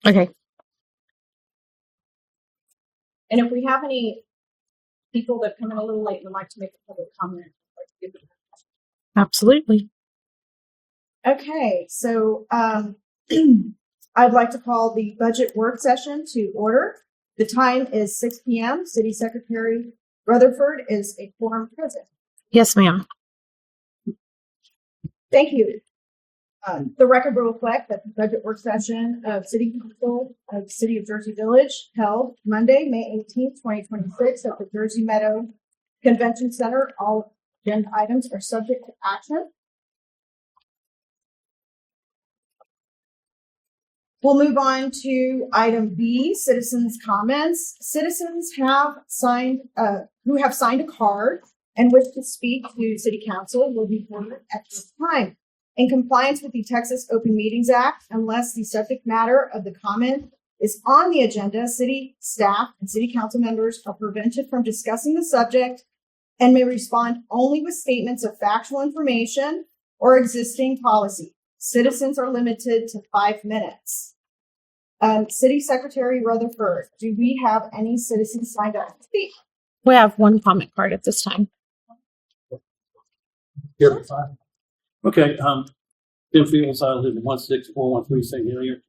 Okay. And if we have any people that come in a little late and would like to make a public comment, I'd like to give them Absolutely. Okay, so I'd like to call the budget work session to order. The time is 6 p.m. City Secretary Rutherford is a quorum present. Yes, ma'am. Thank you. The record will reflect that the budget work session of City Council of the City of Jersey Village held Monday, May 18th, 2026 at the Jersey Meadow Convention Center. All agenda items are subject to action. We'll move on to item B, citizens' comments. Citizens have signed, who have signed a card and wish to speak to City Council will be heard at this time. In compliance with the Texas Open Meetings Act, unless the subject matter of the comment is on the agenda, city staff and city council members are prevented from discussing the subject and may respond only with statements of factual information or existing policy. Citizens are limited to 5 minutes. City Secretary Rutherford, do we have any citizens signed up to speak? We have one comment card at this time. Here. Okay, Tim Fields, I live in 16413 St. Helier.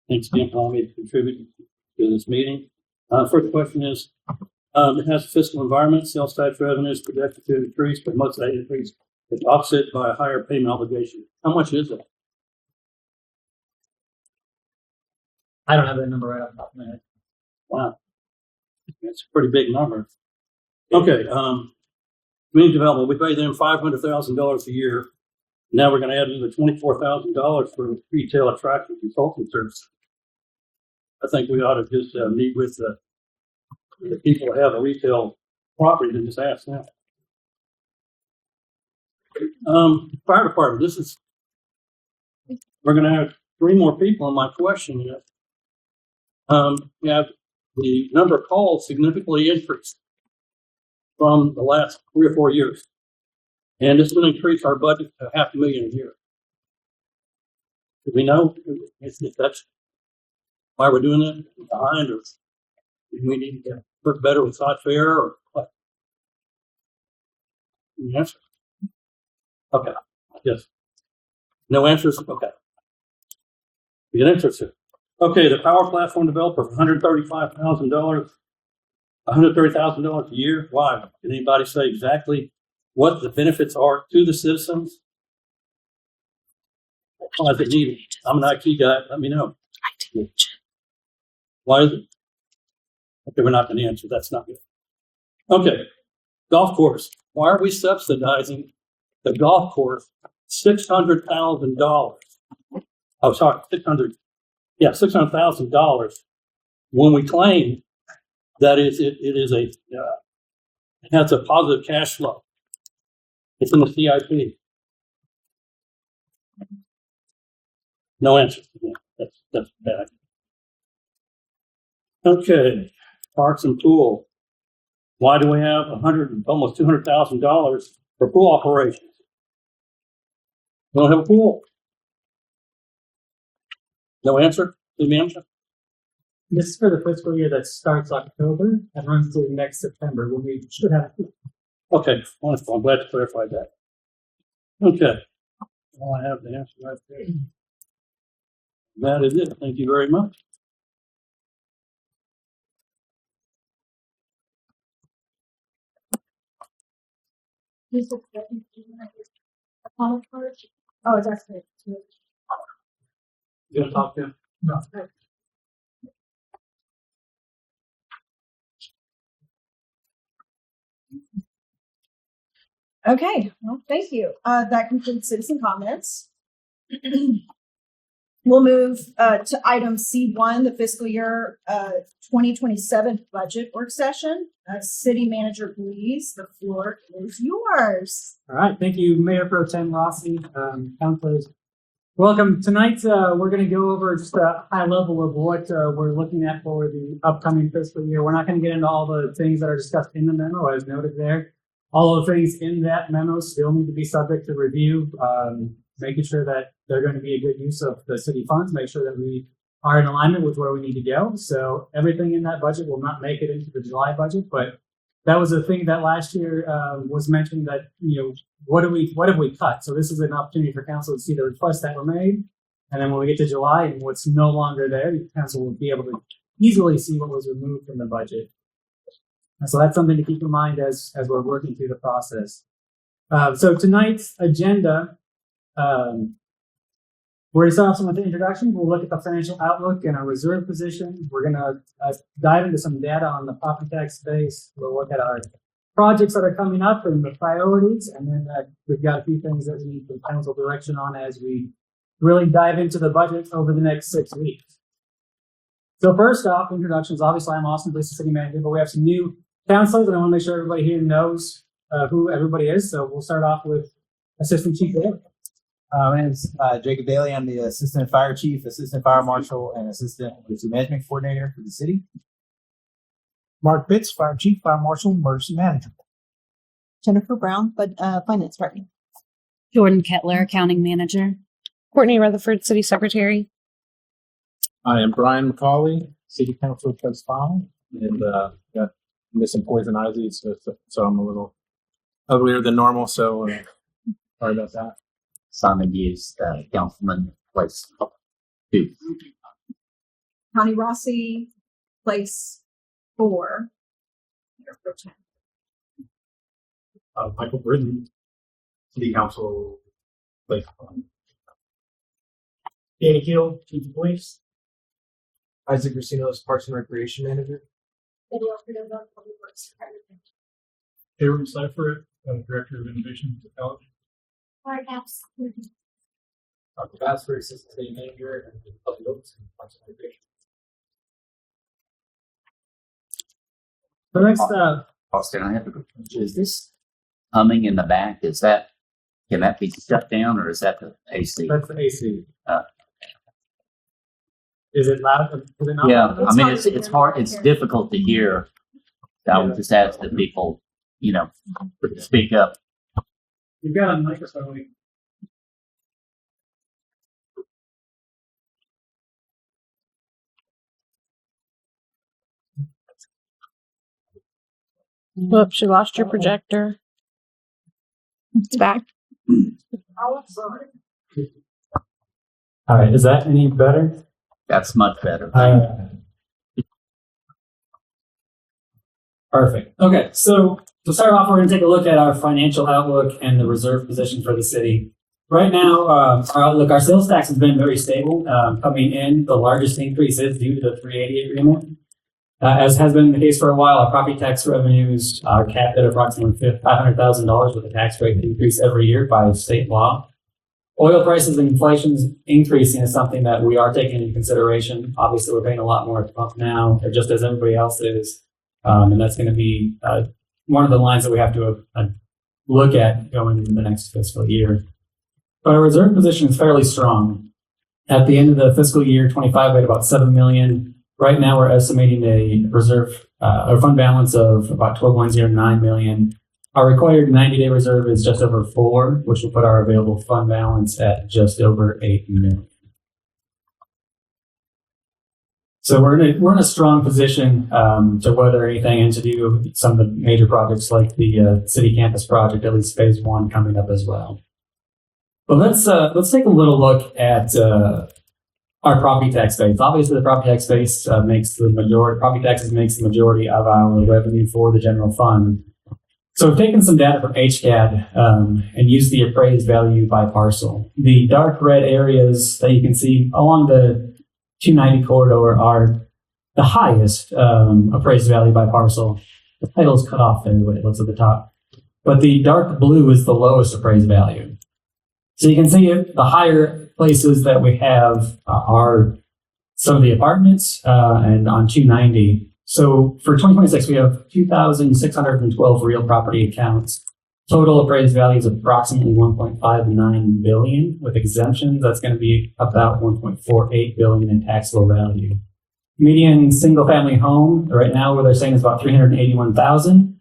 Thanks again for allowing me to contribute to this meeting. First question is, it has a fiscal environment, sales tax revenues projected to increase, but most of that increase is offset by a higher payment obligation. How much is that? I don't have that number right off the top of my head. Wow, that's a pretty big number. Okay, community development, we pay them $500,000 a year. Now we're going to add another $24,000 for retail attraction consulting services. I think we ought to just meet with the people who have a retail property and just ask them. Fire department, we're going to have 3 more people. And my question is, we have the number of calls significantly increased from the last 3 or 4 years. And it's going to increase our budget to $500,000 a year. Do we know if that's why we're doing it behind, or do we need to work better with side fair, or what? Any answer? Okay. Yes. No answers? Okay. We get answers here. Okay, the power platform developer, $135,000. $130,000 a year. Why? Can anybody say exactly what the benefits are to the citizens? Why is it needed? I'm an IT guy. Let me know. Why is it? Okay, we're not going to answer. That's not good. Okay, golf course. Why are we subsidizing the golf course $600,000? Oh, sorry, $600,000 when we claim that it has a positive cash flow. It's in the CIP. No answer. Yeah, that's bad. Okay, parks and pool. Why do we have almost $200,000 for pool operations? We don't have a pool. No answer. Give me an answer. This is for the fiscal year that starts October and runs through next September, when we should have. Okay, wonderful. I'm glad to clarify that. Okay. Well, I have the answer right there. That is it. Thank you very much. Oh, that's good. You gonna talk to him? No. Okay, well, thank you. That concludes citizen comments. We'll move to item C1, the fiscal year 2027 budget work session. City Manager Blees, the floor is yours. All right, thank you, Mayor Pro Tem Rossi, councilors. Welcome. Tonight, we're going to go over just a high level of what we're looking at for the upcoming fiscal year. We're not going to get into all the things that are discussed in the memo, as noted there. All of the things in that memo still need to be subject to review, making sure that they're going to be a good use of the city funds, make sure that we are in alignment with where we need to go. So everything in that budget will not make it into the July budget, but that was a thing that last year was mentioned that, what have we cut? So this is an opportunity for council to see the requests that were made. And then when we get to July and what's no longer there, the council will be able to easily see what was removed from the budget. And so that's something to keep in mind as we're working through the process. So tonight's agenda, we're going to start off with the introduction. We'll look at the financial outlook and our reserve position. We're going to dive into some data on the property tax space. We'll look at our projects that are coming up and the priorities. And then we've got a few things that we need some council direction on as we really dive into the budget over the next 6 weeks. So first off, introductions. Obviously, I'm Austin, Police City Manager, but we have some new counselors, and I want to make sure everybody here knows who everybody is. So we'll start off with Assistant Chief Bailey. My name is Jacob Bailey. I'm the Assistant Fire Chief, Assistant Fire Marshal, and Assistant Emergency Management Coordinator for the city. Mark Pitts, Fire Chief, Fire Marshal, Emergency Manager. Jennifer Brown, Finance Director. Jordan Kettler, Accounting Manager. Courtney Rutherford, City Secretary. I am Brian McCauley, City Council Trustee, and got missing poison ivy, so I'm a little uglier than normal. So sorry about that. Simon Hughes, Councilman, place 2. Connie Rossi, place 4. Michael Britton, City Council, place 1. Danny Hill, Chief of Police. Isaac Racino's Parks and Recreation Manager. Aaron Seifert, Director of Innovation and Technology. Dr. Basford, Assistant City Manager, and Public Works and Parks and Recreation. So next, Austin, I have a question. Is this humming in the back? Can that be shut down, or is that the AC? that's the AC. Is it loud? Is it not Yeah, loud? I mean, it's hard. It's difficult to hear. I would just ask the people, speak up. You've got a microphone. Whoops, you lost your projector. It's back. All right, is that any better? That's much better. Perfect. Okay, so to start off, we're going to take a look at our financial outlook and the reserve position for the city. Right now, our sales tax has been very stable coming in. The largest increase is due to the 380 agreement. As has been the case for a while, our property tax revenues are capped at approximately $500,000 with a tax rate increase every year by state law. Oil prices and inflation increasing is something that we are taking into consideration. Obviously, we're paying a lot more at the pump now, just as everybody else is. And that's going to be one of the lines that we have to look at going into the next fiscal year. But our reserve position is fairly strong. At the end of the fiscal year 25, we had about $7 million. Right now, we're estimating a reserve or fund balance of about $12.09 million. Our required 90-day reserve is just over 4, which will put our available fund balance at just over $8 million. So we're in a strong position to weather anything and to do some of the major projects like the city campus project, at least phase 1 coming up as well. But let's take a little look at our property tax space. Obviously, the property tax space property taxes makes the majority of our revenue for the general fund. So we've taken some data from HCAD and used the appraised value by parcel. The dark red areas that you can see along the 290 corridor are the highest appraised value by parcel. The title's cut off there, it looks at the top. But the dark blue is the lowest appraised value. So you can see the higher places that we have are some of the apartments and on 290. So for 2026, we have 2,612 real property accounts. Total appraised value is approximately $1.59 billion. With exemptions, that's going to be about $1.48 billion in taxable value. Median single-family home right now, where they're saying is about $381,000.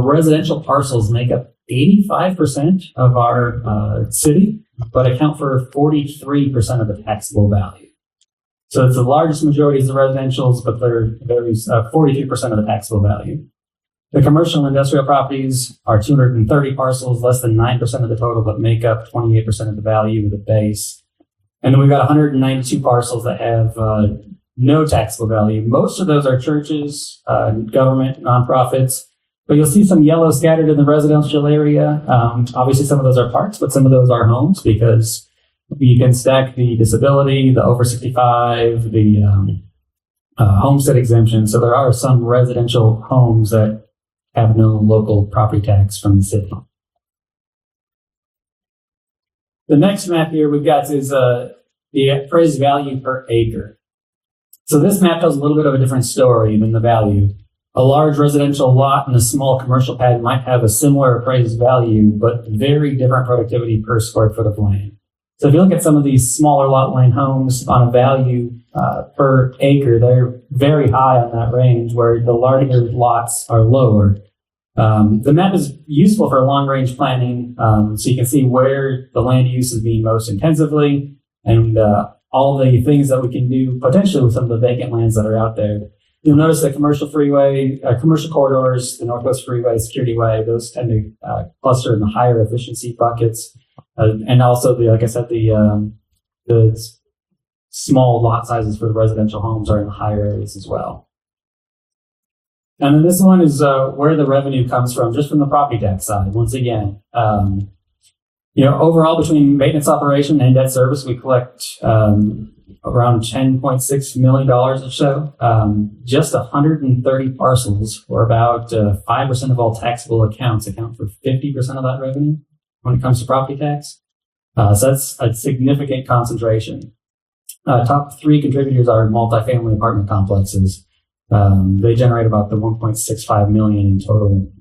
Residential parcels make up 85% of our city, but account for 43% of the taxable value. So it's the largest majority is the residentials, but there's 43% of the taxable value. The commercial and industrial properties are 230 parcels, less than 9% of the total, but make up 28% of the value of the base. And then we've got 192 parcels that have no taxable value. Most of those are churches, government, nonprofits, but you'll see some yellow scattered in the residential area. Obviously, some of those are parks, but some of those are homes because you can stack the disability, the over 65, the homestead exemption. So there are some residential homes that have no local property tax from the city. The next map here we've got is the appraised value per acre. So this map tells a little bit of a different story than the value. A large residential lot and a small commercial pad might have a similar appraised value, but very different productivity per square foot of land. So if you look at some of these smaller lot line homes on a value per acre, they're very high on that range, where the larger lots are lower. The map is useful for long-range planning, so you can see where the land use is being most intensively and all the things that we can do potentially with some of the vacant lands that are out there. You'll notice that commercial freeway, commercial corridors, the Northwest Freeway, Security Way, those tend to cluster in the higher efficiency buckets. And also, like I said, the small lot sizes for the residential homes are in the higher areas as well. And then this one is where the revenue comes from, just from the property tax side. Once again, overall between maintenance operation and debt service, we collect around $10.6 million or so. Just 130 parcels, or about 5% of all taxable accounts, account for 50% of that revenue when it comes to property tax. So that's a significant concentration. Top three contributors are multifamily apartment complexes. They generate about the 1.65 million in total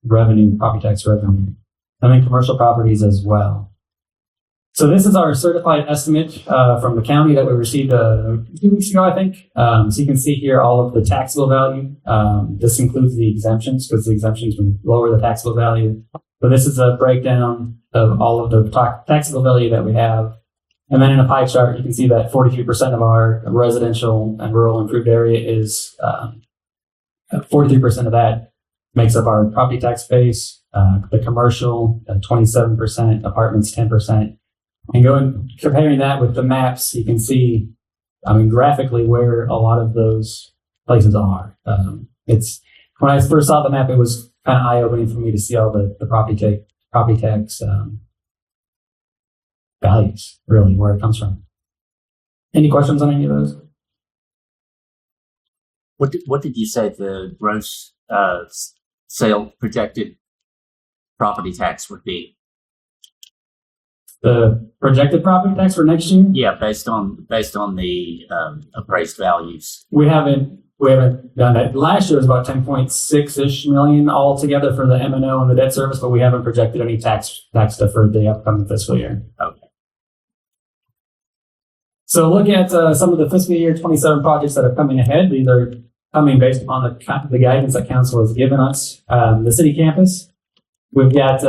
revenue, property tax revenue, and then commercial properties as well. So this is our certified estimate from the county that we received 2 weeks ago, I think. So you can see here all of the taxable value. This includes the exemptions, because the exemptions would lower the taxable value. But this is a breakdown of all of the taxable value that we have. And then in a pie chart, you can see that 43% of our residential and rural improved area is 43% of that makes up our property tax base. The commercial, 27%, apartments, 10%. And comparing that with the maps, you can see, graphically where a lot of those places are. When I first saw the map, it was kind of eye-opening for me to see all the property tax values, really, where it comes from. Any questions on any of those? What did you say the gross sale projected property tax would be? The projected property tax for next year? Yeah, based on the appraised values. We haven't done that. Last year was about 10.6-ish million altogether for the M&O and the debt service, but we haven't projected any tax stuff for the upcoming fiscal year. Okay. So look at some of the fiscal year 27 projects that are coming ahead. These are coming based upon the guidance that council has given us. The city campus, we've got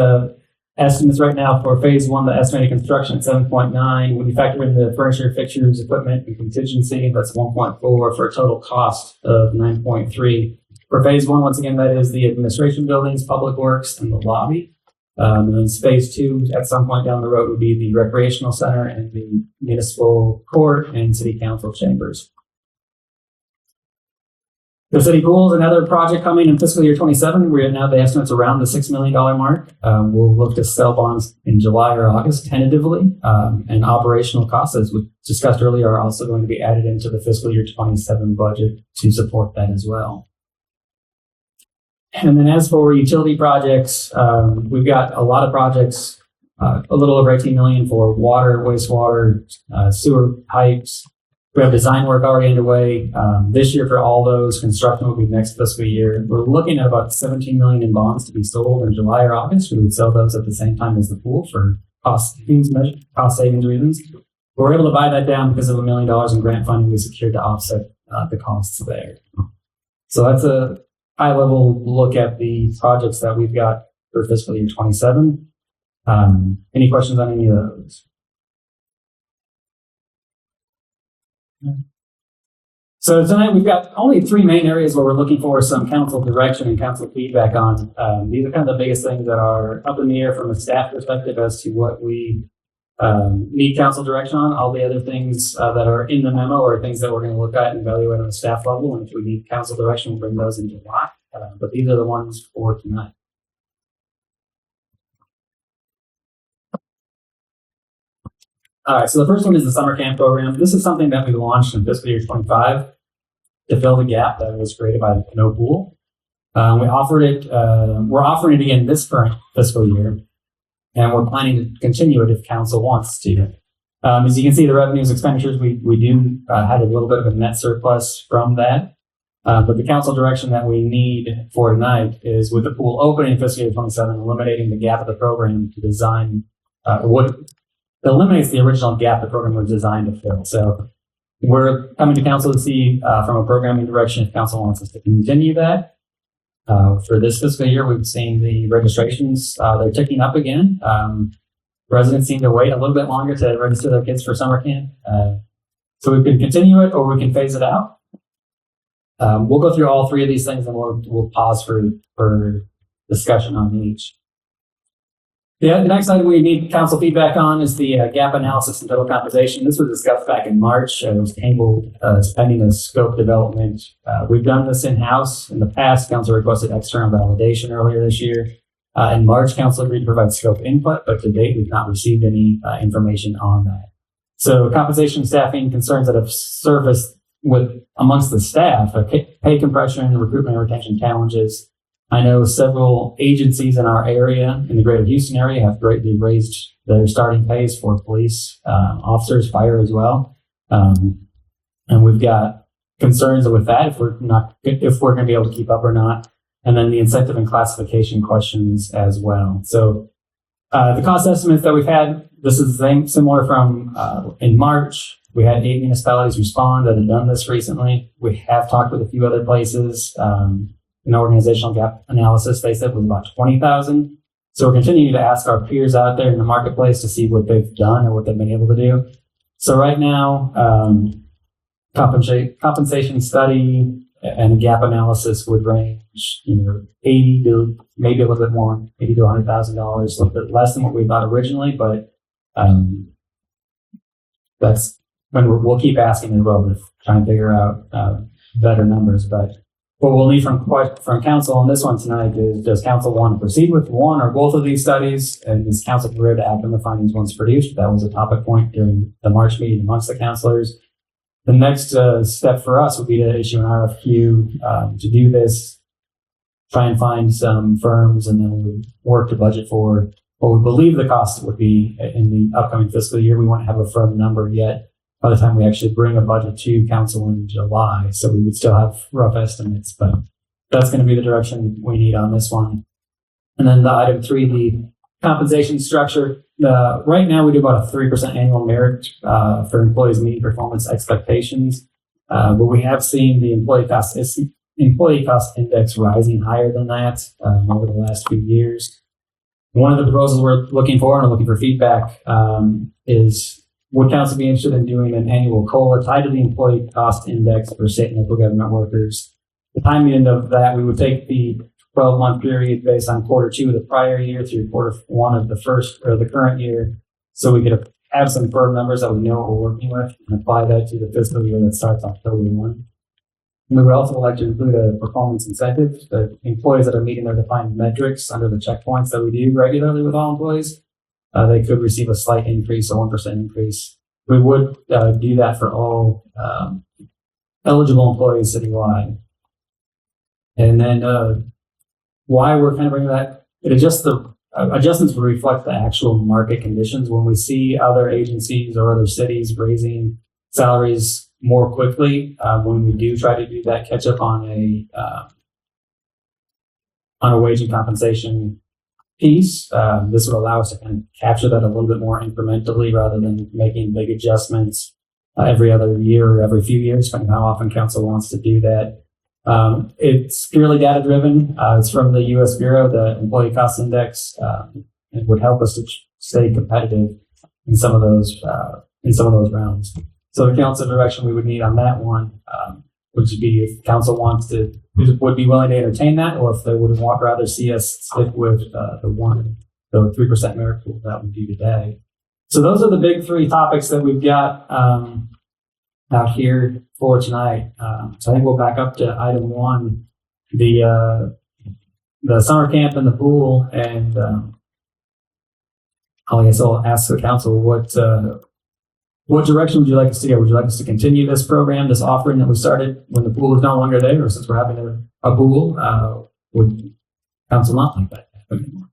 estimates right now for phase one, the estimated construction at 7.9. When you factor in the furniture, fixtures, equipment, and contingency, that's 1.4 for a total cost of 9.3. For phase one, once again, that is the administration buildings, public works, and the lobby. And then phase two, at some point down the road, would be the recreational center and the municipal court and city council chambers. The city pool is another project coming in fiscal year 27. We have now the estimates around the $6 million mark. We'll look to sell bonds in July or August tentatively. And operational costs, as we discussed earlier, are also going to be added into the fiscal year 27 budget to support that as well. And then as for utility projects, we've got a lot of projects, a little over 18 million for water, wastewater, sewer pipes. We have design work already underway. This year for all those, construction will be next fiscal year. We're looking at about 17 million in bonds to be sold in July or August. We would sell those at the same time as the pool for cost savings reasons. We're able to buy that down because of $1 million in grant funding we secured to offset the costs there. So that's a high-level look at the projects that we've got for fiscal year 27. Any questions on any of those? So tonight we've got only three main areas where we're looking for some council direction and council feedback on. These are kind of the biggest things that are up in the air from a staff perspective as to what we need council direction on. All the other things that are in the memo are things that we're going to look at and evaluate on the staff level. And if we need council direction, we'll bring those in July. But these are the ones for tonight. All right, so the first one is the summer camp program. This is something that we launched in fiscal year 25 to fill the gap that was created by the no pool. We offered it. We're offering it again this current fiscal year, and we're planning to continue it if council wants to. As you can see, the revenues expenditures we do had a little bit of a net surplus from that. But the council direction that we need for tonight is with the pool opening in fiscal year 27, eliminating the gap of the program to design what eliminates the original gap the program was designed to fill. So we're coming to council to see from a programming direction if council wants us to continue that. For this fiscal year, we've seen the registrations, they're ticking up again. Residents seem to wait a little bit longer to register their kids for summer camp. So we can continue it or we can phase it out. We'll go through all three of these things and we'll pause for discussion on each. The next item we need council feedback on is the gap analysis and total compensation. This was discussed back in March. It was tabled pending a scope development. We've done this in-house. In the past, council requested external validation earlier this year. In March, council agreed to provide scope input, but to date, we've not received any information on that. So compensation staffing concerns that have surfaced amongst the staff, pay compression, recruitment and retention challenges. I know several agencies in our area, in the greater Houston area, have greatly raised their starting pays for police officers, fire as well. And we've got concerns with that if we're going to be able to keep up or not. And then the incentive and classification questions as well. So the cost estimates that we've had, this is the same, similar from in March. We had 8 municipalities respond that had done this recently. We have talked with a few other places. An organizational gap analysis, they said, was about 20,000. So we're continuing to ask our peers out there in the marketplace to see what they've done or what they've been able to do. So right now, compensation study and gap analysis would range, 80 to maybe a little bit more, $80,000 to $100,000, a little bit less than what we thought originally, but that's when we'll keep asking as well to try and figure out better numbers. But what we'll need from council on this one tonight is, does council want to proceed with one or both of these studies? And is council prepared to act on the findings once produced? That was a topic point during the March meeting amongst the councilors. The next step for us would be to issue an RFQ to do this, try and find some firms, and then we'll work to budget for what we believe the cost would be in the upcoming fiscal year. We won't have a firm number yet by the time we actually bring a budget to council in July. So we would still have rough estimates, but that's going to be the direction we need on this one. And then the item 3, the compensation structure. Right now we do about a 3% annual merit for employees meeting performance expectations. But we have seen the employee cost index rising higher than that over the last few years. One of the proposals we're looking for and looking for feedback is, would council be interested in doing an annual COLA tied to the employee cost index for state and local government workers? The timing of that, we would take the 12-month period based on Q2 of the prior year through Q1 of the current year, so we could have some firm numbers that we know what we're working with and apply that to the fiscal year that starts October 1. And we would also like to include a performance incentive. The employees that are meeting their defined metrics under the checkpoints that we do regularly with all employees, they could receive a slight increase, a 1% increase. We would do that for all eligible employees citywide. And then why we're kind of bringing that, adjustments will reflect the actual market conditions. When we see other agencies or other cities raising salaries more quickly, when we do try to do that catch up on a wage and compensation piece, this would allow us to kind of capture that a little bit more incrementally rather than making big adjustments every other year or every few years, depending on how often council wants to do that. It's purely data driven. It's from the U.S. Bureau, the Employee Cost Index. It would help us to stay competitive in some of those rounds. So the council direction we would need on that one, would be if council wants to, would be willing to entertain that, or if they would rather see us stick with the 3% merit pool that would be today. So those are the big three topics that we've got out here for tonight. So I think we'll back up to item 1, the summer camp and the pool, and I guess I'll ask the council what direction would you like us to go? Would you like us to continue this program, this offering that we started when the pool is no longer there, or since we're having a pool, would council not like that anymore?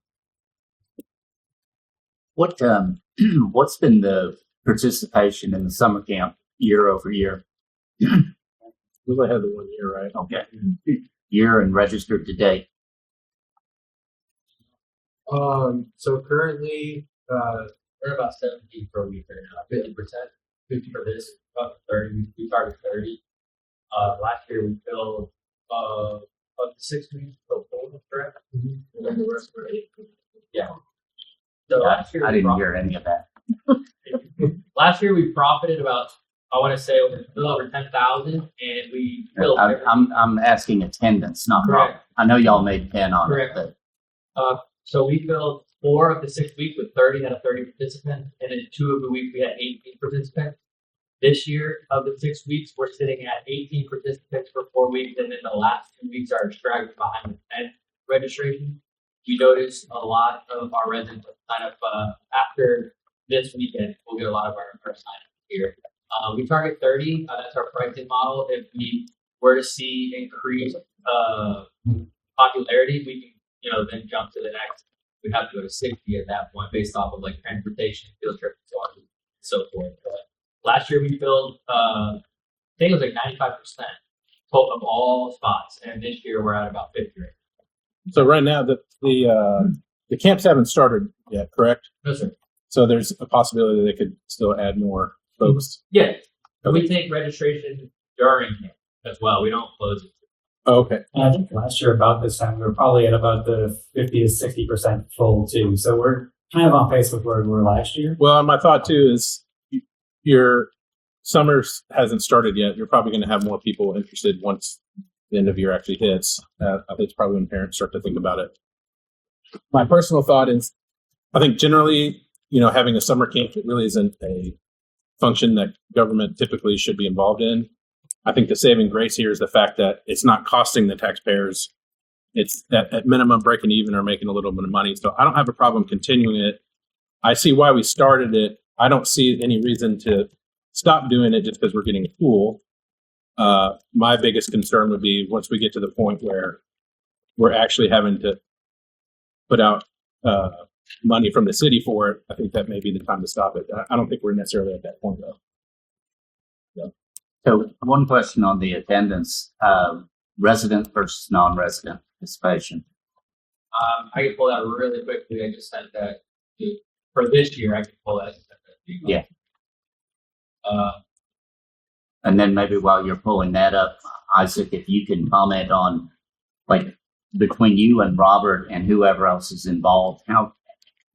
What's been the participation in the summer camp year over year? We only had the 1 year, right? Okay. Year and registered to date. So currently, we're about 17 per week right now. 50%, 50 for this, about 30. We target 30. Last year we filled up to 6 weeks for full, correct? And then the rest were 8. Yeah. So last year I didn't hear any of that. last year we profited about, I want to say, a little over 10,000, and we filled. I'm asking attendance, not Correct. profit. I know y'all made 10 on Correct. it, but So we filled 4 of the 6 weeks with 30 out of 30 participants, and then 2 of the weeks we had 18 participants. This year, of the 6 weeks, we're sitting at 18 participants for 4 weeks, and then the last 2 weeks are dragged behind the 10 registration. We noticed a lot of our residents sign up after this weekend. We'll get a lot of our sign up here. We target 30. That's our pricing model. If we were to see increased popularity, we can, then jump to the next. We'd have to go to 60 at that point based off of like transportation, field trips, and so forth. But last year we filled, I think it was like 95% of all spots, and this year we're at about 50. So right now the camps haven't started yet, correct? No, sir. So there's a possibility they could still add more folks. Yeah, but we take registration during camp as well. We don't close it. Oh, okay. And I think last year about this time we were probably at about the 50 to 60% full too. So we're kind of on pace with where we were last year. Well, my thought too is your summer hasn't started yet. You're probably going to have more people interested once the end of year actually hits. I think it's probably when parents start to think about it. My personal thought is, I think generally, having a summer camp, it really isn't a function that government typically should be involved in. I think the saving grace here is the fact that it's not costing the taxpayers. It's that at minimum breaking even or making a little bit of money. So I don't have a problem continuing it. I see why we started it. I don't see any reason to stop doing it just because we're getting a pool. My biggest concern would be once we get to the point where we're actually having to put out money from the city for it, I think that may be the time to stop it. I don't think we're necessarily at that point though. so one question on the attendance, resident versus non-resident participation. I can pull that really quickly. I just sent that for this year. I can pull that. Yeah. And then maybe while you're pulling that up, Isaac, if you can comment on, like, between you and Robert and whoever else is involved,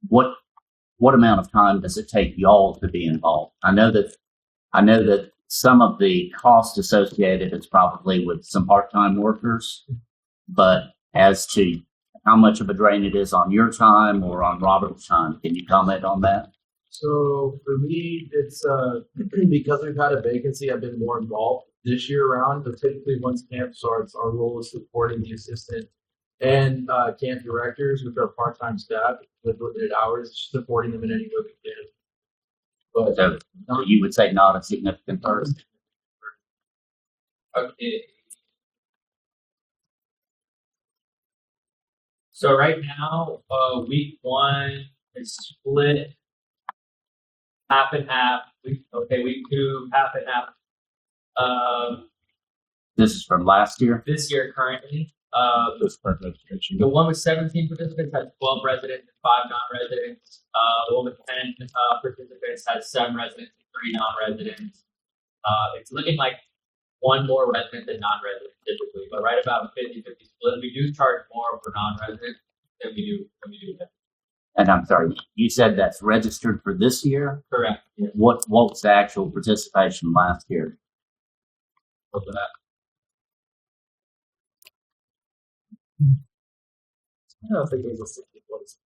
what amount of time does it take y'all to be involved? I know that some of the cost associated is probably with some part-time workers, but as to how much of a drain it is on your time or on Robert's time, can you comment on that? So for me, it's because we've had a vacancy, I've been more involved this year around. But typically, once camp starts, our role is supporting the assistant and camp directors, which are part-time staff with limited hours, supporting them in any way we can. But So you would say not a significant person. okay. So right now, week 1 is split half and half. Week 2, half and half. This is from last year. This year currently, This part of registration. the one with 17 participants has 12 residents and 5 non-residents. The one with 10 participants has 7 residents and 3 non-residents. It's looking like 1 more resident than non-resident typically, but right about 50-50 split. We do charge more for non-residents than we do that. And I'm sorry, you said that's registered for this year? Correct. Yeah. What was the actual participation last year? Look at that. I don't think it was a 60 place.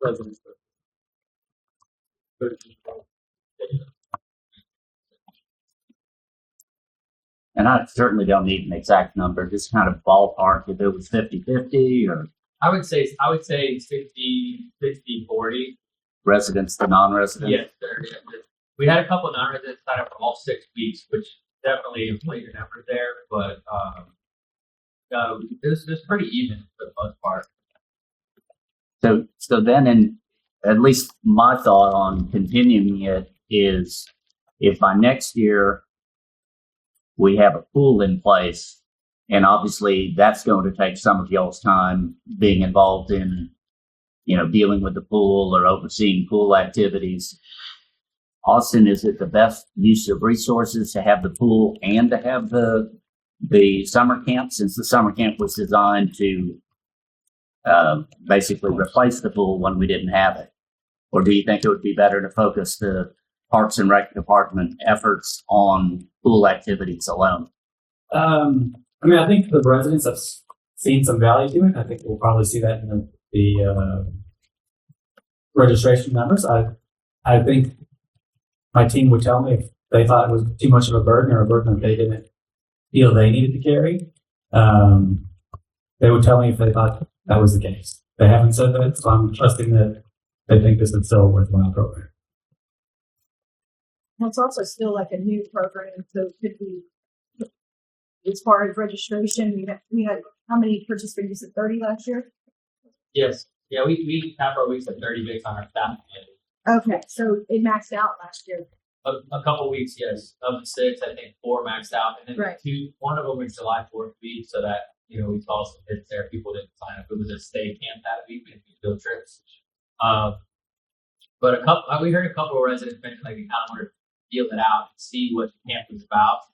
Residents. And I certainly don't need an exact number, just kind of ballpark if it was 50-50 or I would say 60-40. residents to non-residents. Yes, sir. Yeah. We had a couple of non-residents sign up for all 6 weeks, which definitely inflated your numbers there, but it was pretty even for the most part. So then, in at least my thought on continuing it is, if by next year we have a pool in place, and obviously that's going to take some of y'all's time being involved in, dealing with the pool or overseeing pool activities. Austin, is it the best use of resources to have the pool and to have the summer camp, since the summer camp was designed to basically replace the pool when we didn't have it? Or do you think it would be better to focus the Parks and Rec Department efforts on pool activities alone? I think the residents have seen some value to it. I think we'll probably see that in the registration numbers. I think my team would tell me if they thought it was too much of a burden or a burden that they didn't feel they needed to carry. They would tell me if they thought that was the case. They haven't said that, so I'm trusting that they think this is still a worthwhile program. Well, it's also still like a new program, so it could be, as far as registration, we had how many participants? You said 30 last year? Yes. Yeah, we have our weeks at 30 weeks on our staff. Okay, so it maxed out last year. A couple weeks, yes. Of the 6, I think 4 maxed out, and then Right. 2. One of them was July 4th week, so that we saw some hits there. People didn't sign up. It was a stay camp that week, and field trips. But we heard a couple of residents mention like they kind of wanted to feel it out and see what the camp was about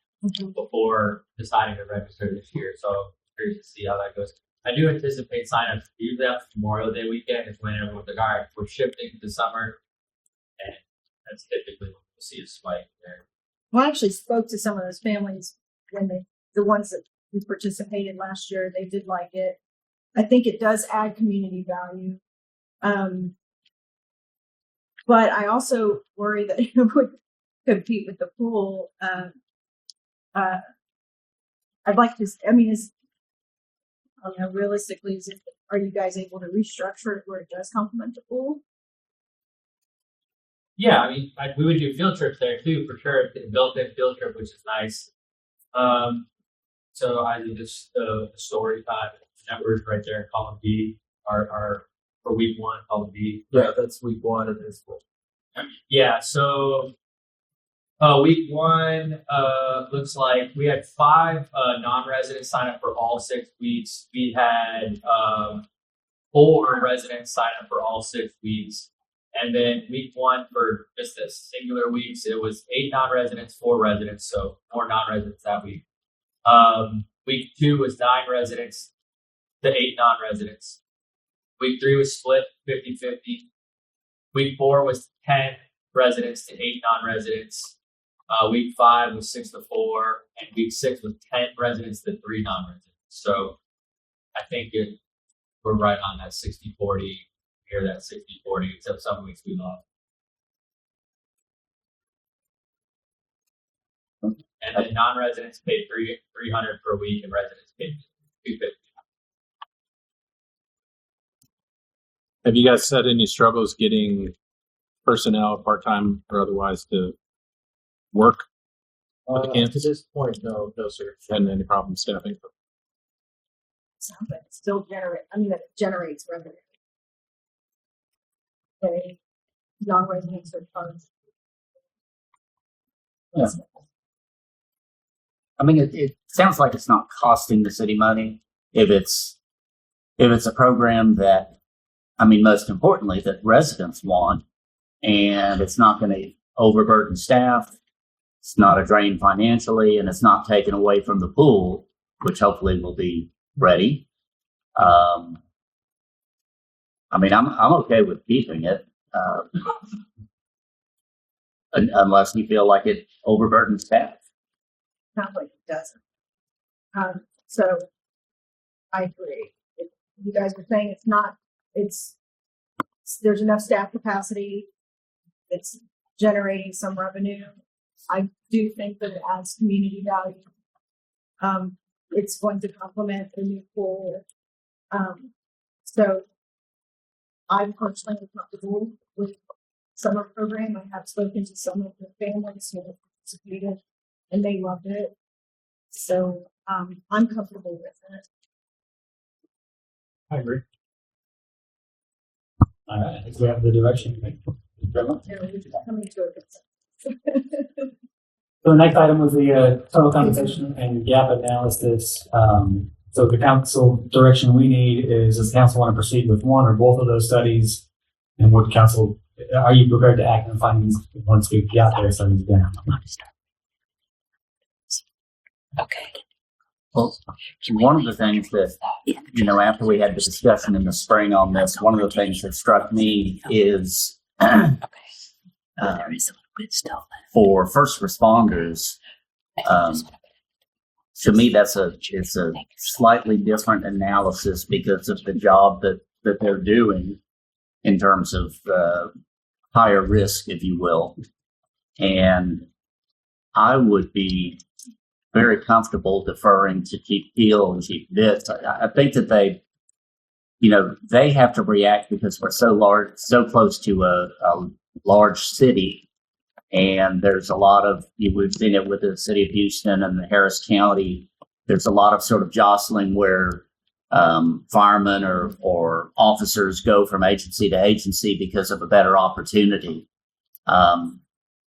before deciding to register this year. So I'm curious to see how that goes. I do anticipate signups. Usually after Memorial Day weekend is when everyone's like, all right, we're shifting to summer, and that's typically when we'll see a spike there. Well, I actually spoke to some of those families when the ones that we participated last year. They did like it. I think it does add community value. But I also worry that it would compete with the pool. I'd like to, realistically, are you guys able to restructure it where it does complement the pool? Yeah, we would do field trips there too, for sure. It's a built-in field trip, which is nice. So I think just the story time numbers right there, column B, are for week 1, column B. Yeah, that's week 1 of this one. Yeah, so week 1 looks like we had 5 non-residents sign up for all 6 weeks. We had 4 residents sign up for all 6 weeks. And then week 1 for just the singular weeks, it was 8 non-residents, 4 residents, so 4 non-residents that week. Week 2 was 9 residents to 8 non-residents. Week 3 was split 50-50. Week 4 was 10 residents to 8 non-residents. Week 5 was 6-4, and week 6 was 10 residents to 3 non-residents. So I think we're right on that 60-40. Here that 60-40, except some weeks we lost. And then non-residents paid $300 per week, and residents paid $250. Have you guys had any struggles getting personnel, part-time or otherwise, to work at the campus? To this point, no, sir. Hadn't any problem staffing? Sounds like it still it generates revenue. Okay, non-residents are funds. Yeah. It sounds like it's not costing the city money if it's a program that, most importantly, that residents want, and it's not going to overburden staff. It's not a drain financially, and it's not taken away from the pool, which hopefully will be ready. I mean, I'm okay with keeping it, unless you feel like it overburdens staff. Not like it doesn't. So I agree. If you guys were saying there's enough staff capacity. It's generating some revenue. I do think that it adds community value. It's going to complement the new pool. So I'm personally comfortable with summer program. I have spoken to some of the families who have participated and they loved it. So I'm comfortable with it. I agree. All right, I think we have the direction. We're just coming to a consensus. So the next item was the total compensation and gap analysis. So the council direction we need is, does the council want to proceed with one or both of those studies? And would council, are you prepared to act on findings once we got those studies down? Okay. Well, one of the things that, after we had the discussion in the spring on this, one of the things that struck me is There is a little bit still left. for first responders, to me, it's a slightly different analysis because of the job that they're doing in terms of higher risk, if you will. And I would be very comfortable deferring to Chief Peel and Chief Bitts. I think that they have to react because we're so large, so close to a large city. And there's a lot of, we've seen it with the city of Houston and the Harris County. There's a lot of sort of jostling where firemen or officers go from agency to agency because of a better opportunity.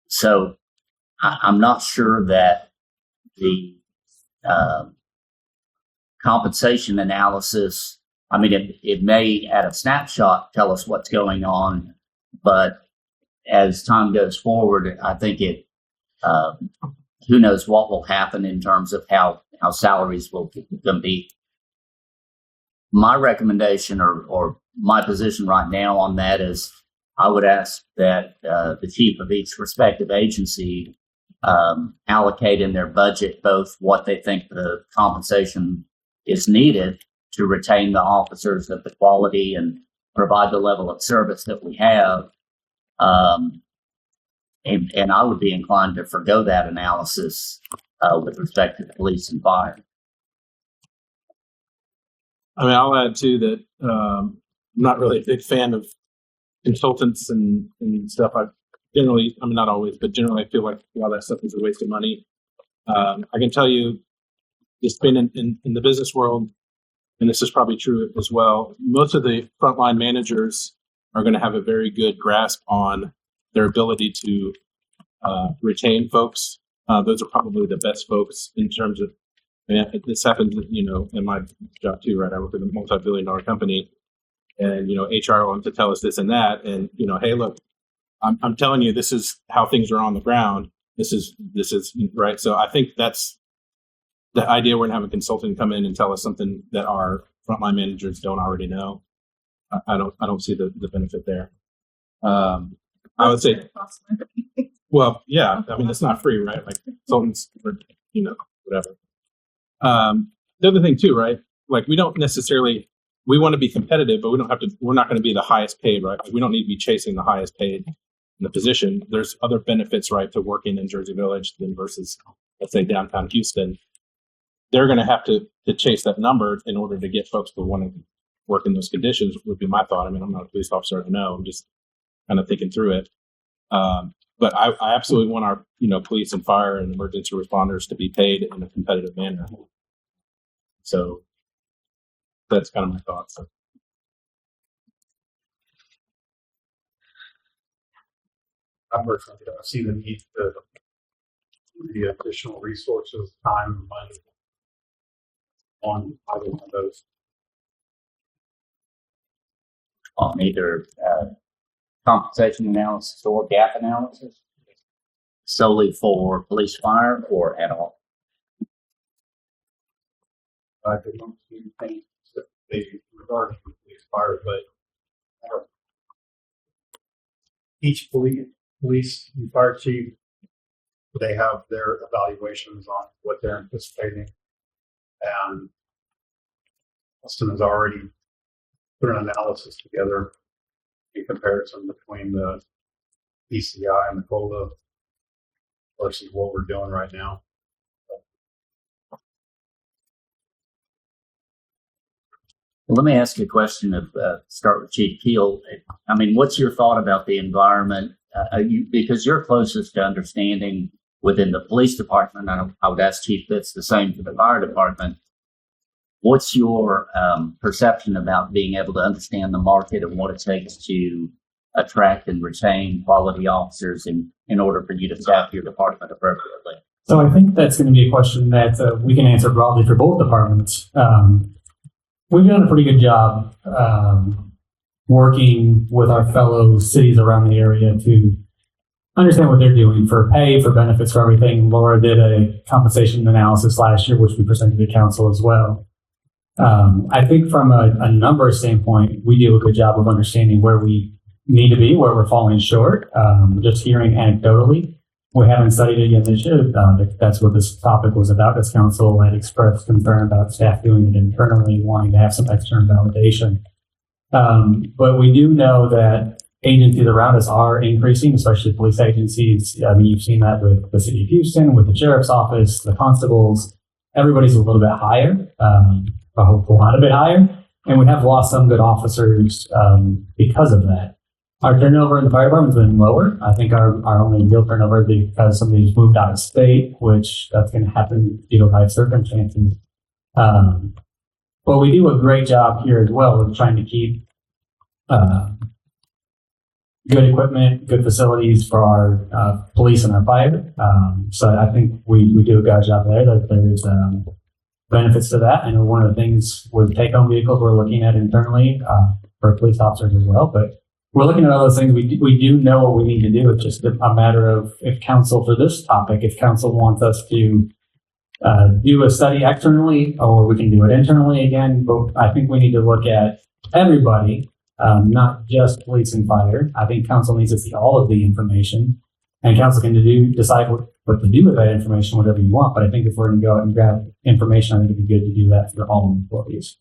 So I'm not sure that the compensation analysis, I mean, it may at a snapshot tell us what's going on, but as time goes forward, I think who knows what will happen in terms of how salaries will be. My recommendation or my position right now on that is I would ask that the chief of each respective agency allocate in their budget both what they think the compensation is needed to retain the officers of the quality and provide the level of service that we have. And I would be inclined to forgo that analysis with respect to the police and fire. I mean, I'll add too that I'm not really a big fan of consultants and stuff. Not always, but generally I feel like a lot of that stuff is a waste of money. I can tell you, just being in the business world, and this is probably true as well, most of the frontline managers are going to have a very good grasp on their ability to retain folks. Those are probably the best folks in terms of, this happens, in my job too, right? I work with a multi-billion-dollar company, and HR wants to tell us this and that, and hey, look, I'm telling you, this is how things are on the ground. This is right. So I think that's the idea. We're going to have a consultant come in and tell us something that our frontline managers don't already know. I don't see the benefit there. I would say, well, yeah, I mean, it's not free, right? Like consultants, or, whatever. The other thing too, right? Like we don't necessarily, we want to be competitive, but we're not going to be the highest paid, right? Like, we don't need to be chasing the highest paid in the position. There's other benefits, right, to working in Jersey Village than versus, let's say, downtown Houston. They're going to have to chase that number in order to get folks to want to work in those conditions, would be my thought. I mean, I'm not a police officer, I know. I'm just kind of thinking through it. But I absolutely want our, police and fire and emergency responders to be paid in a competitive manner. So that's kind of my thoughts. I personally don't see the need to the additional resources, time, and money on either one of those. On either compensation analysis or gap analysis, solely for police fire or at all? I don't see things that they regarding police fire, but each police and fire chief, they have their evaluations on what they're anticipating. And Austin has already put an analysis together in comparison between the ECI and the COLA versus what we're doing right now. Let me ask you a question of start with Chief Keel. I mean, what's your thought about the environment? Because you're closest to understanding within the police department. I would ask Chief Fitz the same for the fire department. What's your perception about being able to understand the market and what it takes to attract and retain quality officers in order for you to staff your department appropriately? So I think that's going to be a question that we can answer broadly for both departments. We've done a pretty good job working with our fellow cities around the area to understand what they're doing for pay, for benefits, for everything. Laura did a compensation analysis last year, which we presented to council as well. I think from a number standpoint, we do a good job of understanding where we need to be, where we're falling short. Just hearing anecdotally, we haven't studied it yet this year. That's what this topic was about, as council had expressed concern about staff doing it internally, wanting to have some external validation. But we do know that agencies around us are increasing, especially police agencies. I mean, you've seen that with the city of Houston, with the sheriff's office, the constables. Everybody's a little bit higher, I hope a lot of it higher. And we have lost some good officers because of that. Our turnover in the fire department has been lower. I think our only real turnover is because somebody's moved out of state, which that's going to happen due to life circumstances. But we do a great job here as well of trying to keep good equipment, good facilities for our police and our fire. So I think we do a good job there. That there's benefits to that. I know one of the things with take-home vehicles we're looking at internally for police officers as well, but we're looking at all those things. We do know what we need to do. It's just a matter of if council for this topic, if council wants us to do a study externally, or we can do it internally again. But I think we need to look at everybody, not just police and fire. I think council needs to see all of the information, and council can decide what to do with that information, whatever you want. But I think if we're going to go out and grab information, I think it'd be good to do that for all employees.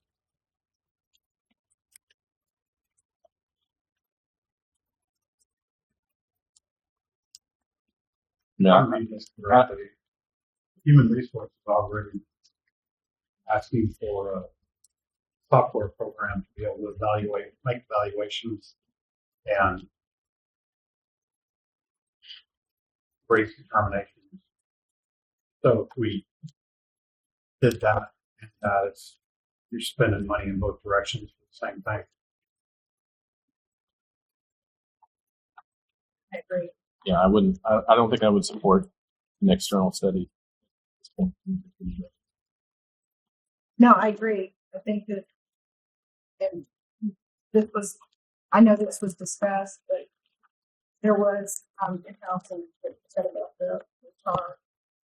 No, I mean this correctly. Human resources already asking for a software program to be able to make evaluations and raise determinations. So if we did that, you're spending money in both directions for the same thing. I agree. Yeah, I wouldn't. I don't think I would support an external study. No, I agree. I think that, and I know this was discussed, but there was in council that said about the tar.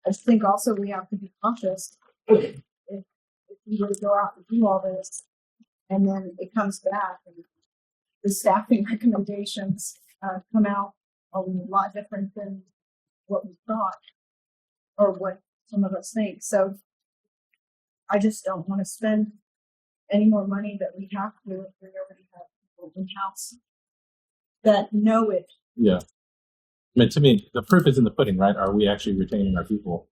I just think also we have to be cautious if we were to go out and do all this, and then it comes back and the staffing recommendations come out a lot different than what we thought or what some of us think. So I just don't want to spend any more money that we have to if we already have people in-house that know it. Yeah. I mean, to me, the proof is in the pudding, right? Are we actually retaining our people?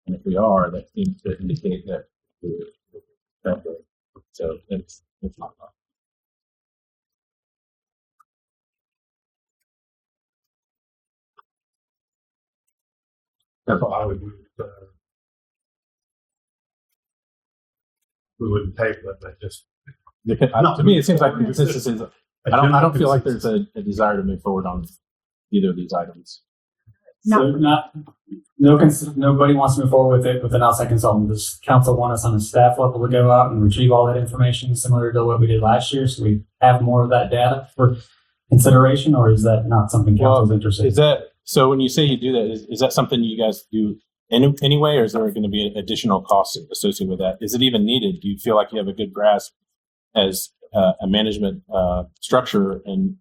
And if we are, that seems to indicate that we're good. So it's not wrong. That's why I would we wouldn't table it, but just to me, it seems like the consensus is. I don't feel like there's a desire to move forward on either of these items. So nobody wants to move forward with it with an outside consultant. Does council want us on a staff level to go out and retrieve all that information similar to what we did last year, so we have more of that data for consideration, or is that not something council's interested in? Is that so? When you say you do that, is that something you guys do anyway, or is there going to be additional costs associated with that? Is it even needed? Do you feel like you have a good grasp as a management structure and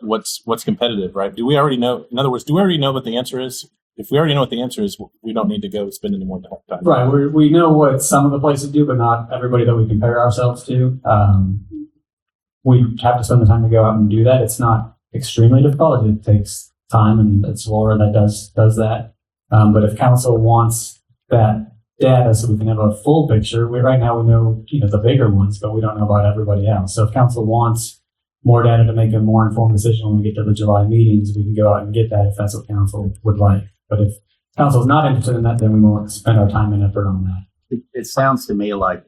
what's competitive, right? Do we already know? In other words, do we already know what the answer is? If we already know what the answer is, we don't need to go spend any more time. Right. We know what some of the places do, but not everybody that we compare ourselves to. We have to spend the time to go out and do that. It's not extremely difficult. It takes time, and it's Laura that does that. But if council wants that data so we can have a full picture, right now we know the bigger ones, but we don't know about everybody else. So if council wants more data to make a more informed decision when we get to the July meetings, we can go out and get that if that's what council would like. But if council is not interested in that, then we won't spend our time and effort on that. It sounds to me like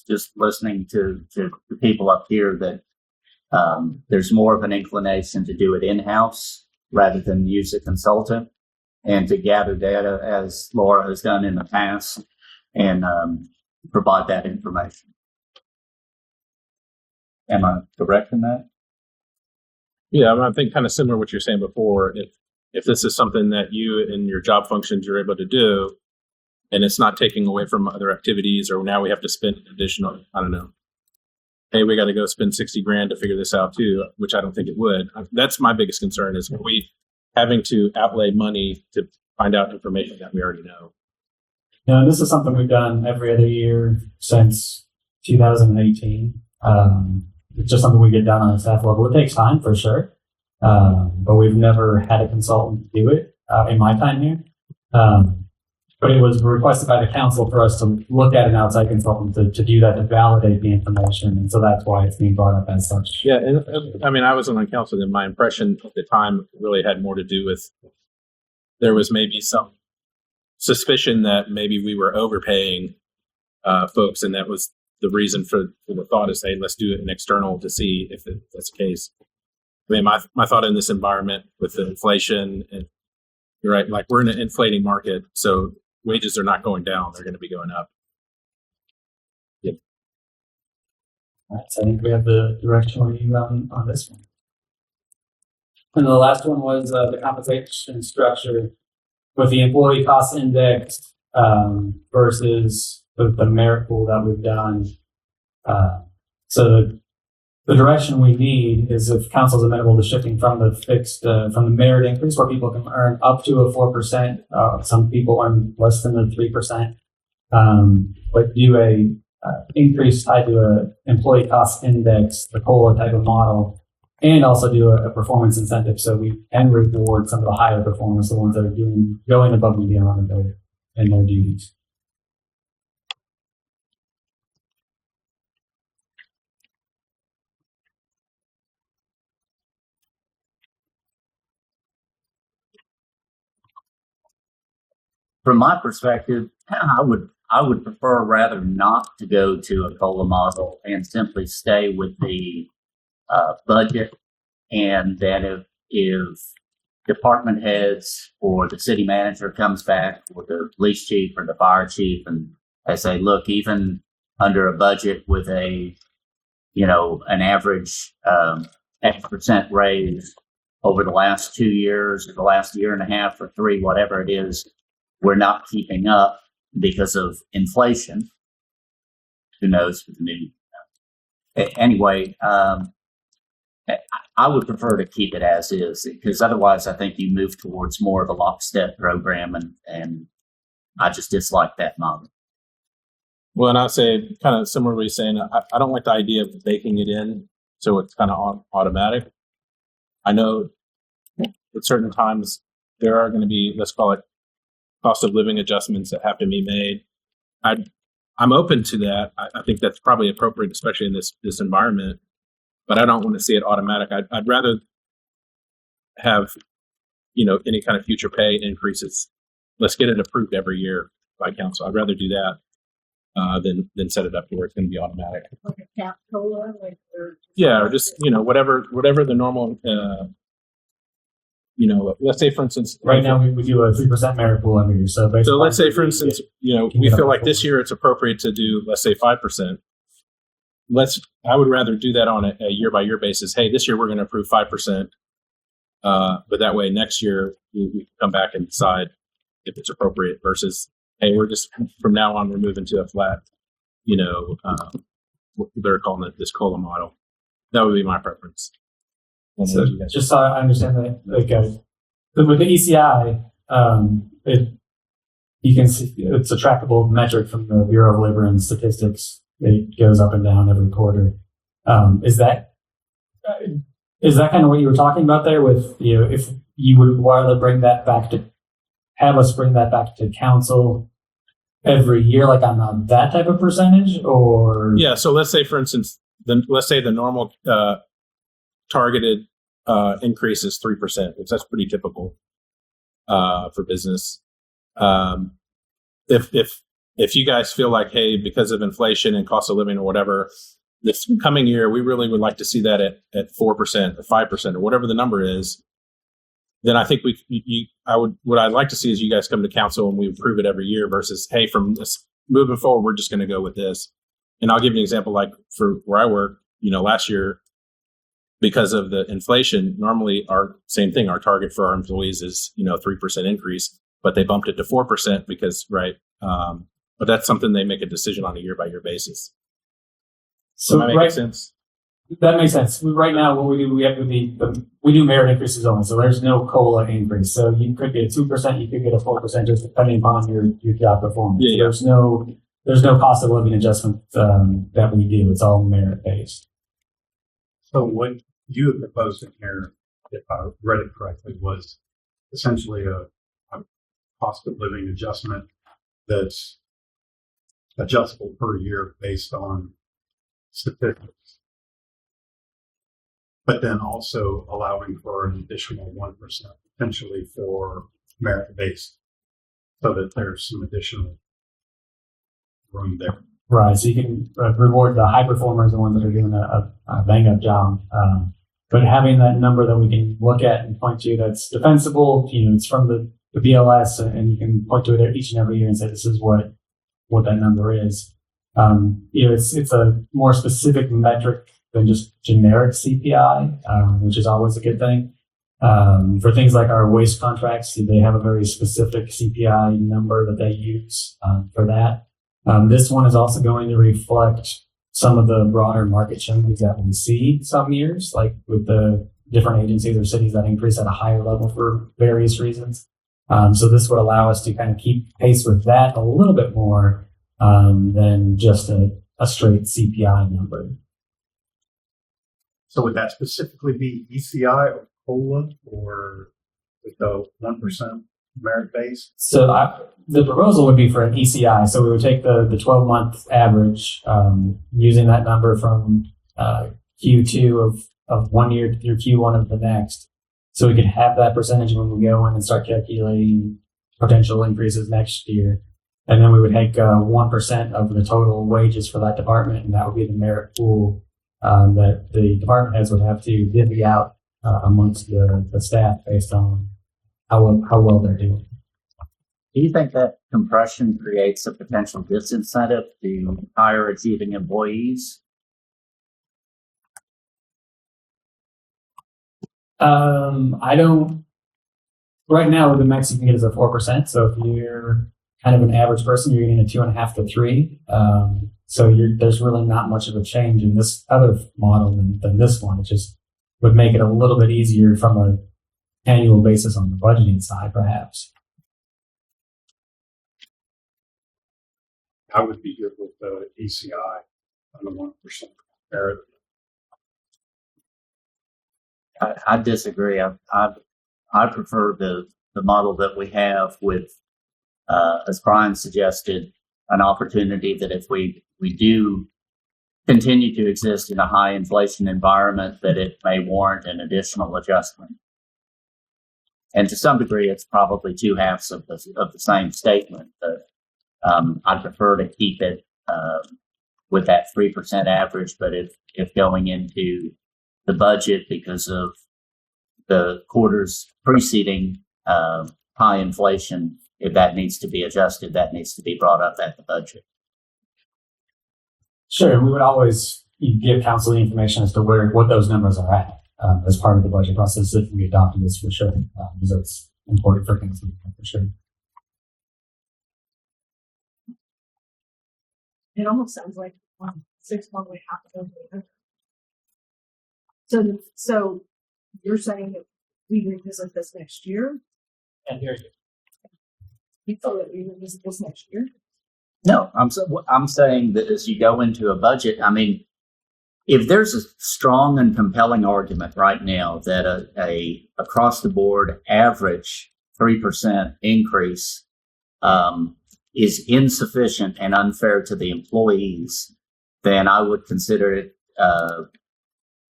just listening to the people up here that there's more of an inclination to do it in-house rather than use a consultant and to gather data as Laura has done in the past and provide that information. Am I correct in that? Yeah, I think kind of similar to what you're saying before. If this is something that you and your job functions are able to do, and it's not taking away from other activities, or now we have to spend additional, I don't know, hey, we got to go spend 60 grand to figure this out too, which I don't think it would. That's my biggest concern is, are we having to outlay money to find out information that we already know? And this is something we've done every other year since 2018. It's just something we get done on a staff level. It takes time for sure, but we've never had a consultant do it in my time here. But it was requested by the council for us to look at an outside consultant to do that, to validate the information. And so that's why it's being brought up as such. Yeah, and I mean, I wasn't on council, and my impression at the time really had more to do with there was maybe some suspicion that maybe we were overpaying folks, and that was the reason for the thought is, hey, let's do it an external to see if that's the case. I mean, my thought in this environment with the inflation, and you're right, like we're in an inflating market, so wages are not going down; they're going to be going up. Yep. All right, so I think we have the directional review on this one. And the last one was the compensation structure with the employee cost index versus the merit pool that we've done. So the direction we need is if council is amenable to shifting from the fixed, from the merit increase where people can earn up to a 4%. Some people earn less than the 3%, but do a increase tied to a employee cost index, the COLA type of model, and also do a performance incentive so we can reward some of the higher performers, the ones that are going above and beyond in their duties. From my perspective, I would prefer rather not to go to a COLA model and simply stay with the budget, and then if department heads or the city manager comes back or the police chief or the fire chief and they say, look, even under a budget with an average X% raise over the last 2 years or the last year and a half or 3, whatever it is, we're not keeping up because of inflation. Who knows with the new? Anyway, I would prefer to keep it as is, because otherwise I think you move towards more of a lockstep program, and I just dislike that model. Well, and I'd say kind of similar to what you're saying, I don't like the idea of baking it in so it's kind of automatic. I know at certain times there are going to be, let's call it, cost of living adjustments that have to be made. I'm open to that. I think that's probably appropriate, especially in this environment. But I don't want to see it automatic. I'd rather have, any kind of future pay increases. Let's get it approved every year by council. I'd rather do that than set it up to where it's going to be automatic. Like a cap COLA, or just whatever the normal. Let's say, for instance, right now we do a 3% merit pool every year. So let's say, for instance, we feel like this year it's appropriate to do, let's say, 5%. I would rather do that on a year by year basis. Hey, this year we're going to approve 5%, but that way next year we can come back and decide if it's appropriate. Versus, hey, we're just from now on we're moving to a flat, what they're calling it, this COLA model. That would be my preference. And So then you guys- just so I understand that, like, with the ECI, you can see it's a trackable metric from the Bureau of Labor and Statistics. It goes up and down every quarter. Is that kind of what you were talking about there? With if you would rather have us bring that back to council every year, like on that type of percentage, or Yeah. So let's say, for instance, let's say the normal targeted increase is 3%, which that's pretty typical for business. If you guys feel like, hey, because of inflation and cost of living or whatever, this coming year we really would like to see that at 4% or 5% or whatever the number is, then I think what I'd like to see is you guys come to council and we approve it every year versus, hey, from this moving forward, we're just going to go with this. And I'll give you an example, like for where I work, last year, because of the inflation, normally our target for our employees is, 3% increase, but they bumped it to 4% because, right. But that's something they make a decision on a year by year basis. so Does that make sense? That makes sense. Right now, what we do, we do merit increases only, so there's no COLA increase. So you could get 2%, you could get a 4%, just depending upon your job performance. Yeah, So there's no cost of living adjustment that we do. It's all merit based. So what you had proposed in here, if I read it correctly, was essentially a cost of living adjustment that's adjustable per year based on statistics, but then also allowing for an additional 1% potentially for merit-based, so that there's some additional room there. Right. So you can reward the high performers, the ones that are doing a bang up job. But having that number that we can look at and point to that's defensible, it's from the BLS, and you can point to it each and every year and say, this is what that number is. It's a more specific metric than just generic CPI, which is always a good thing. For things like our waste contracts, they have a very specific CPI number that they use for that. This one is also going to reflect some of the broader market changes that we see some years, like with the different agencies or cities that increase at a higher level for various reasons. So this would allow us to kind of keep pace with that a little bit more than just a straight CPI number. So would that specifically be ECI or COLA, or with the 1% merit base? So the proposal would be for an ECI. So we would take the 12-month average, using that number from Q2 of one year through Q1 of the next. So we could have that percentage when we go in and start calculating potential increases next year. And then we would take 1% of the total wages for that department, and that would be the merit pool that the department heads would have to divvy out amongst the staff based on how well they're doing. Do you think that compression creates a potential disincentive to higher achieving employees? I don't. Right now, the max you can get is a 4%. So if you're kind of an average person, you're getting a 2.5 to 3. So there's really not much of a change in this other model than this one. It just would make it a little bit easier from an annual basis on the budgeting side, perhaps. I would be good with the ECI on the 1% merit. I disagree. I prefer the model that we have with, as Brian suggested, an opportunity that if we do continue to exist in a high inflation environment, that it may warrant an additional adjustment. And to some degree, it's probably two halves of the same statement. But I'd prefer to keep it with that 3% average. But if going into the budget because of the quarters preceding high inflation, if that needs to be adjusted, that needs to be brought up at the budget. Sure, we would always give council the information as to what those numbers are at as part of the budget process if we adopted this for sure, because it's important for council for sure. It almost sounds like 6 months we have to go. So you're saying that we revisit this next year? And here you. You thought that we revisit this next year? No, I'm saying that as you go into a budget, I mean, if there's a strong and compelling argument right now that a across the board average 3% increase is insufficient and unfair to the employees, then I would consider it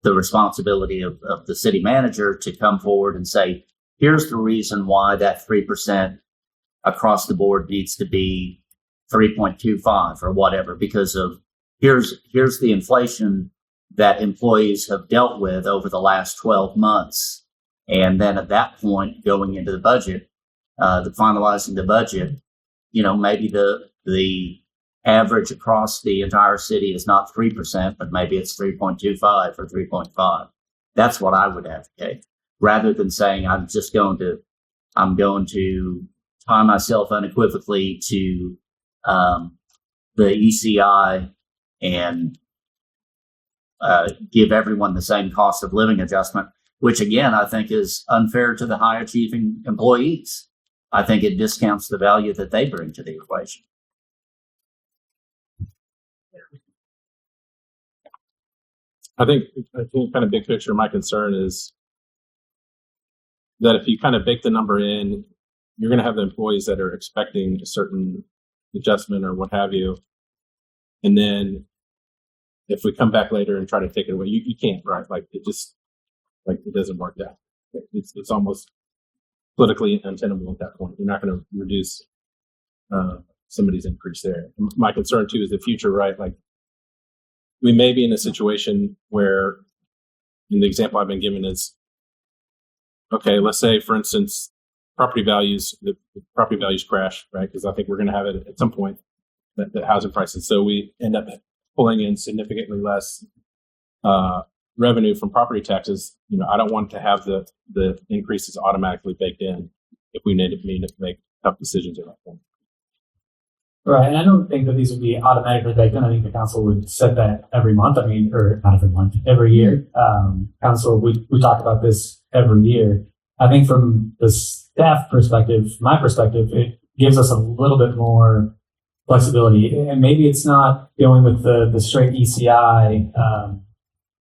the responsibility of the city manager to come forward and say, here's the reason why that 3% across the board needs to be 3.25 or whatever, because of here's the inflation that employees have dealt with over the last 12 months. And then at that point, going into the budget, finalizing the budget, maybe the average across the entire city is not 3%, but maybe it's 3.25 or 3.5. That's what I would advocate, rather than saying I'm going to tie myself unequivocally to the ECI and give everyone the same cost of living adjustment, which again, I think is unfair to the high achieving employees. I think it discounts the value that they bring to the equation. I think kind of big picture, my concern is that if you kind of bake the number in, you're going to have the employees that are expecting a certain adjustment or what have you. And then if we come back later and try to take it away, you can't, right? Like it doesn't work out. It's almost politically untenable at that point. You're not going to reduce somebody's increase there. My concern too is the future, right? Like we may be in a situation where, and the example I've been given is, okay, let's say for instance, the property values crash, right? Because I think we're going to have it at some point, the housing prices. So we end up pulling in significantly less revenue from property taxes. I don't want to have the increases automatically baked in if we need to make tough decisions at that point. Right, and I don't think that these would be automatically baked in. I think the council would set that every month. I mean, or not every month, every year. Council, we talk about this every year. I think from the staff perspective, my perspective, it gives us a little bit more flexibility. And maybe it's not going with the straight ECI,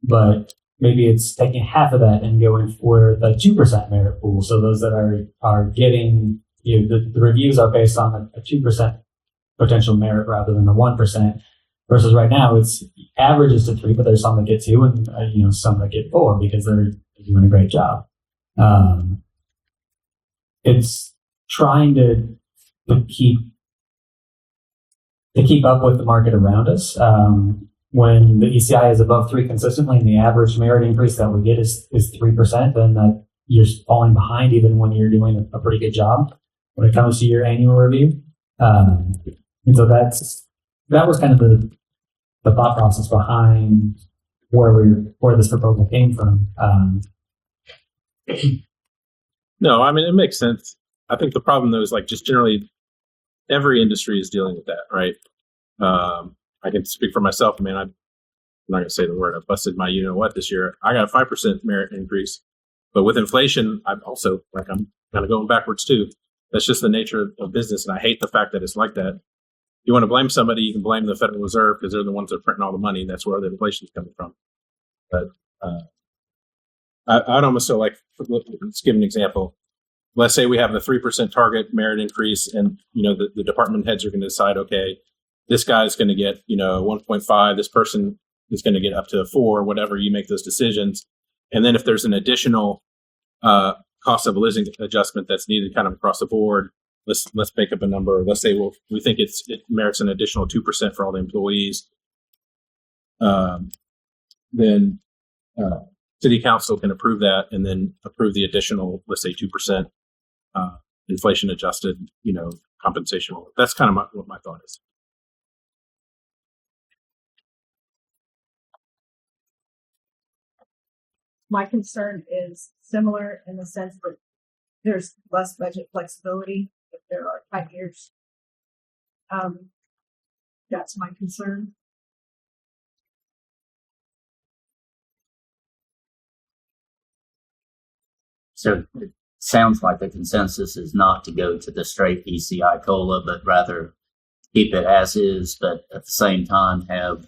but maybe it's taking half of that and going for the 2% merit pool. So those that are getting, the reviews are based on a 2% potential merit rather than the 1%. Versus right now, it's averages to 3, but there's some that get 2 and some that get 4 because they're doing a great job. It's trying to keep up with the market around us. When the ECI is above 3 consistently and the average merit increase that we get is 3%, then you're falling behind even when you're doing a pretty good job when it comes to your annual review. And so that was kind of the thought process behind where this proposal came from. No, I mean, it makes sense. I think the problem though is like just generally every industry is dealing with that, right? I can speak for myself. I mean, I'm not going to say the word. I busted my you-know-what this year. I got a 5% merit increase. But with inflation, I'm also, I'm kind of going backwards too. That's just the nature of business. And I hate the fact that it's like that. You want to blame somebody, you can blame the Federal Reserve because they're the ones that are printing all the money. That's where the inflation is coming from. But I'd almost so let's give an example. Let's say we have the 3% target merit increase and, the department heads are going to decide, okay, this guy's going to get, 1.5, this person is going to get up to 4, whatever. You make those decisions. And then if there's an additional cost of living adjustment that's needed kind of across the board, let's make up a number. Let's say, we think it merits an additional 2% for all the employees. Then city council can approve that and then approve the additional, let's say 2% inflation adjusted, compensation. That's kind of what my thought is. My concern is similar in the sense that there's less budget flexibility if there are 5 years. That's my concern. So it sounds like the consensus is not to go to the straight ECI COLA, but rather keep it as is, but at the same time have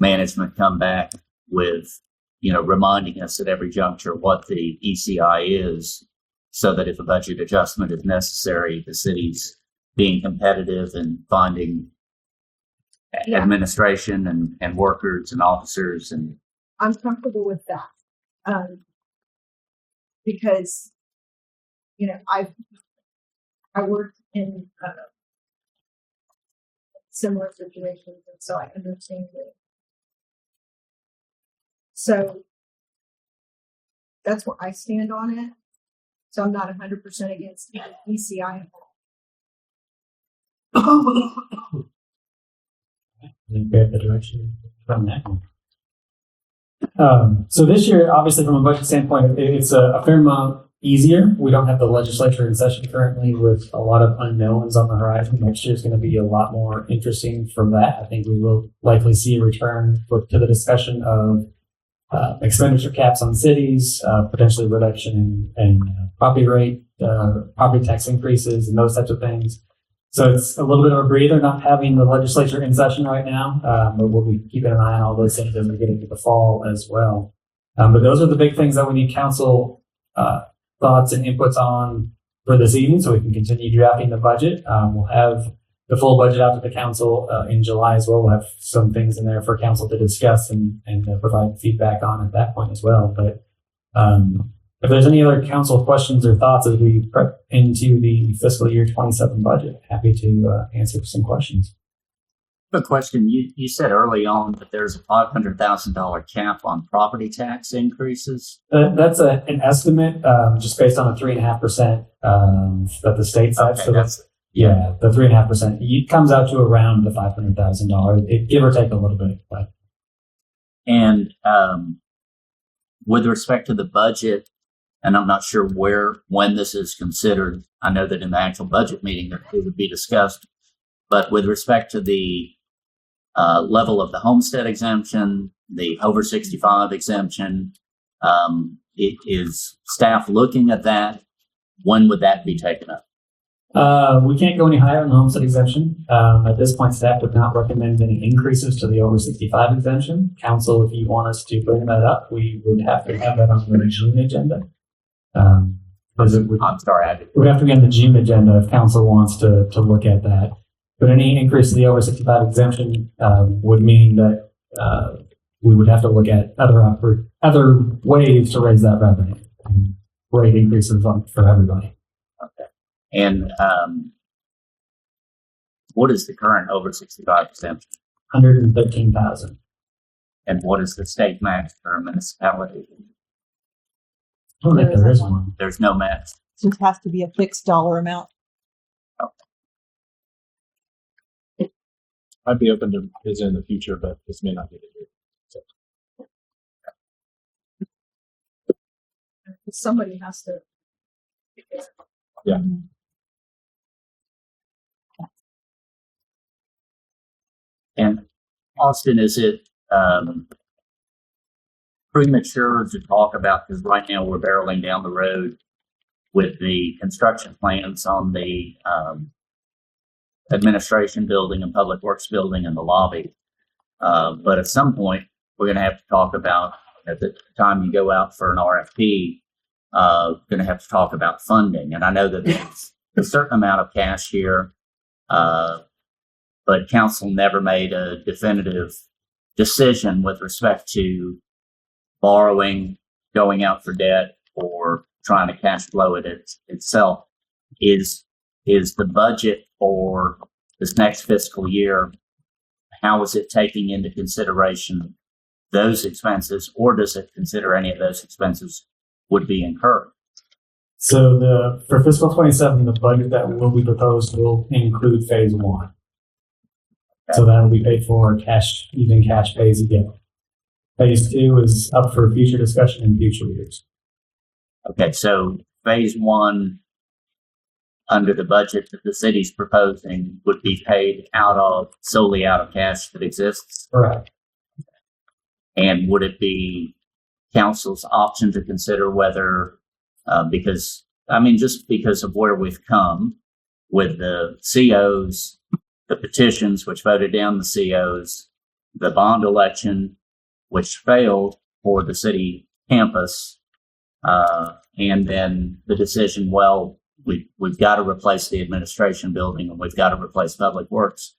management come back with, reminding us at every juncture what the ECI is, so that if a budget adjustment is necessary, the city's being competitive and finding administration and workers and officers. And I'm comfortable with that. Because, I worked in similar situations, and so I understand it. So that's where I stand on it. So I'm not 100% against ECI. Get the direction from that. So this year, obviously, from a budget standpoint, it's a fair amount easier. We don't have the legislature in session currently with a lot of unknowns on the horizon. Next year is going to be a lot more interesting from that. I think we will likely see a return to the discussion of expenditure caps on cities, potentially reduction in property rate, property tax increases, and those types of things. So it's a little bit of a breather not having the legislature in session right now, but we'll be keeping an eye on all those things as we get into the fall as well. But those are the big things that we need council thoughts and inputs on for this evening, so we can continue drafting the budget. We'll have the full budget out to the council in July as well. We'll have some things in there for council to discuss and provide feedback on at that point as well. But if there's any other council questions or thoughts as we prep into the fiscal year 27 budget, happy to answer some questions. a question. You said early on that there's a $500,000 cap on property tax increases. That's an estimate, just based on a 3.5% that the state sets. Okay, so that's the 3.5%. It comes out to around the $500,000. It give or take a little bit, but. And with respect to the budget, and I'm not sure when this is considered. I know that in the actual budget meeting it would be discussed, but with respect to the level of the homestead exemption, the over 65 exemption, is staff looking at that? When would that be taken up? We can't go any higher on the homestead exemption. At this point, staff would not recommend any increases to the over 65 exemption. Council, if you want us to bring that up, we would have to have that on the June agenda. I'm sorry, it would have to be on the June agenda if council wants to look at that. But any increase to the over 65 exemption would mean that we would have to look at other ways to raise that revenue. Rate increases for everybody. Okay. And what is the current over 65 exemption? 113,000. And what is the state max for a municipality? I don't think there is one. There's no max. It has to be a fixed dollar amount. Okay. I'd be open to this in the future, but this may not be the year. So. Somebody has to. Yeah. And Austin, is it premature to talk about, because right now we're barreling down the road with the construction plans on the administration building and public works building and the lobby. But at some point, we're going to have to talk about, at the time you go out for an RFP, going to have to talk about funding. And I know that there's a certain amount of cash here, but council never made a definitive decision with respect to borrowing, going out for debt, or trying to cash flow it itself. Is the budget for this next fiscal year, how is it taking into consideration those expenses, or does it consider any of those expenses would be incurred? So for fiscal 27, the budget that will be proposed will include phase 1. Okay. So that will be paid for using cash pay as you go. Phase 2 is up for future discussion in future years. Okay, so phase 1 under the budget that the city's proposing would be paid solely out of cash that exists? Correct. And would it be council's option to consider whether Because, I mean, just because of where we've come with the COs, the petitions, which voted down the COs, the bond election, which failed for the city campus, and then the decision, well, we've got to replace the administration building and we've got to replace public works.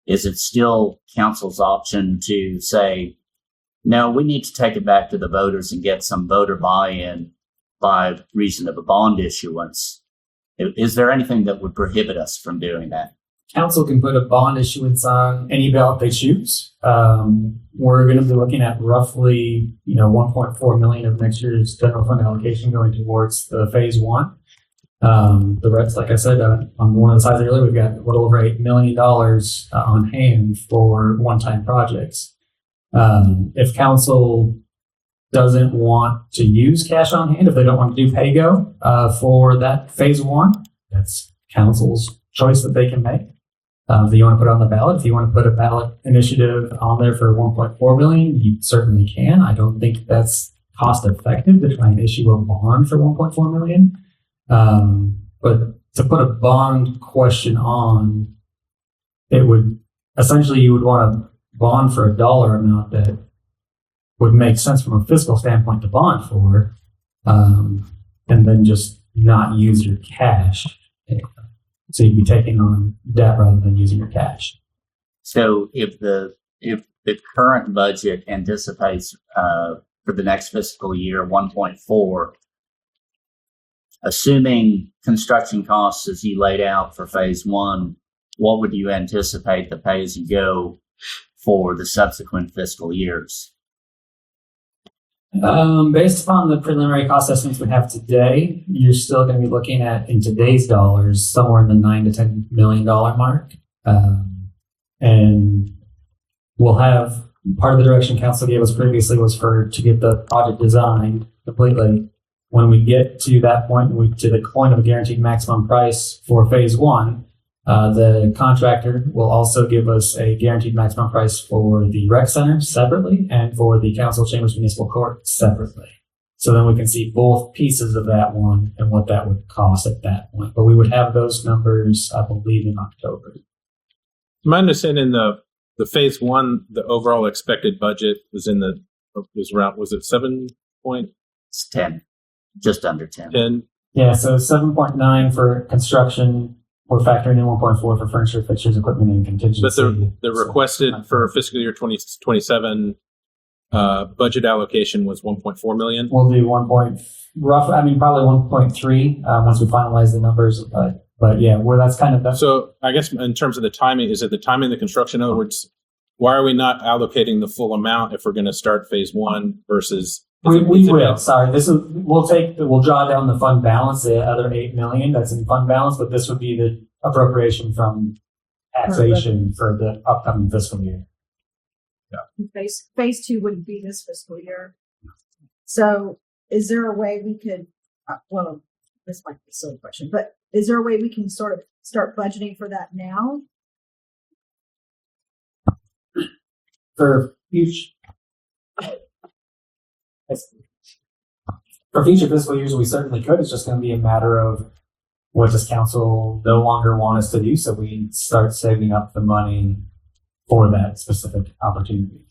Is it still council's option to say, no, we need to take it back to the voters and get some voter buy-in by reason of a bond issuance? Is there anything that would prohibit us from doing that? Council can put a bond issuance on any ballot they choose. We're going to be looking at roughly, 1.4 million of next year's general fund allocation going towards the phase one. The rest, like I said, on one of the slides earlier, we've got a little over $8 million on hand for one-time projects. If council doesn't want to use cash on hand, if they don't want to do pay-go for that phase one, that's council's choice that they can make. If you want to put it on the ballot, if you want to put a ballot initiative on there for 1.4 million, you certainly can. I don't think that's cost effective to try and issue a bond for 1.4 million. But to put a bond question on, it would essentially, you would want a bond for a dollar amount that would make sense from a fiscal standpoint to bond for, and then just not use your cash. So you'd be taking on debt rather than using your cash. So if the current budget anticipates for the next fiscal year 1.4, assuming construction costs as you laid out for phase one, what would you anticipate the pay as you go for the subsequent fiscal years? Based upon the preliminary cost estimates we have today, you're still going to be looking at, in today's dollars, somewhere in the $9 to $10 million mark. And we'll have, part of the direction council gave us previously was to get the project designed completely. When we get to that point, to the point of a guaranteed maximum price for phase one, the contractor will also give us a guaranteed maximum price for the rec center separately and for the council chambers municipal court separately. So then we can see both pieces of that one and what that would cost at that point. But we would have those numbers, I believe, in October. My understanding, the phase one, the overall expected budget was was it 7 point? It's 10, just under 10. 10. Yeah, so 7.9 for construction. We're factoring in 1.4 for furniture, fixtures, equipment, and contingency. But the requested for fiscal year 2027 budget allocation was 1.4 million. We'll do probably 1.3 once we finalize the numbers. But yeah, that's kind of that. So I guess in terms of the timing, is it the timing of the construction? In other words, why are we not allocating the full amount if we're going to start phase one versus? We will. Sorry, we'll draw down the fund balance, the other $8 million that's in fund balance, but this would be the appropriation from taxation for the upcoming fiscal year. Yeah. Phase two wouldn't be this fiscal year. So, is there a way we could? This might be a silly question, but is there a way we can sort of start budgeting for that now? For future fiscal years, we certainly could. It's just going to be a matter of what does council no longer want us to do, so we start saving up the money for that specific opportunity.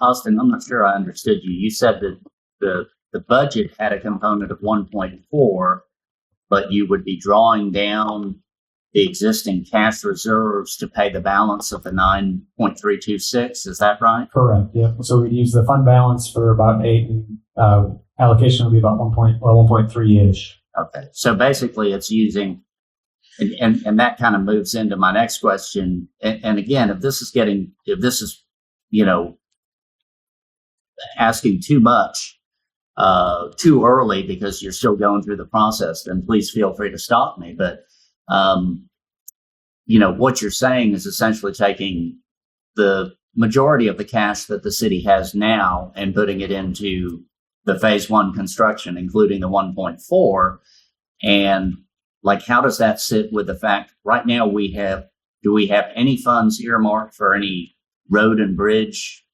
Austin, I'm not sure I understood you. You said that the budget had a component of 1.4, but you would be drawing down the existing cash reserves to pay the balance of the 9.326. Is that right? Correct. Yeah. So we'd use the fund balance for about 8, and allocation would be about 1.3 ish. Okay. So basically, it's using, and that kind of moves into my next question. And again, if this is asking too much too early because you're still going through the process, then please feel free to stop me. But what you're saying is essentially taking the majority of the cash that the city has now and putting it into the phase one construction, including the 1.4. And how does that sit with the fact right now do we have any funds earmarked for any road and bridge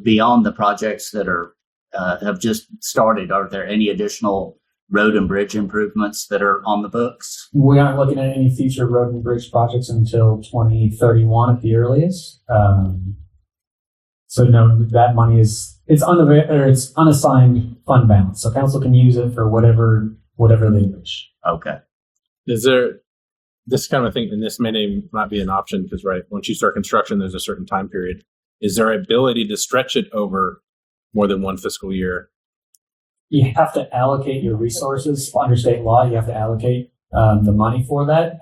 beyond the projects that have just started? Are there any additional road and bridge improvements that are on the books? We aren't looking at any future road and bridge projects until 2031 at the earliest. So no, that money it's unassigned fund balance. So council can use it for whatever they wish. Okay. Is there this kind of thing, and this may not be an option because, right, once you start construction, there's a certain time period. Is there ability to stretch it over more than one fiscal year? You have to allocate your resources under state law. You have to allocate the money for that.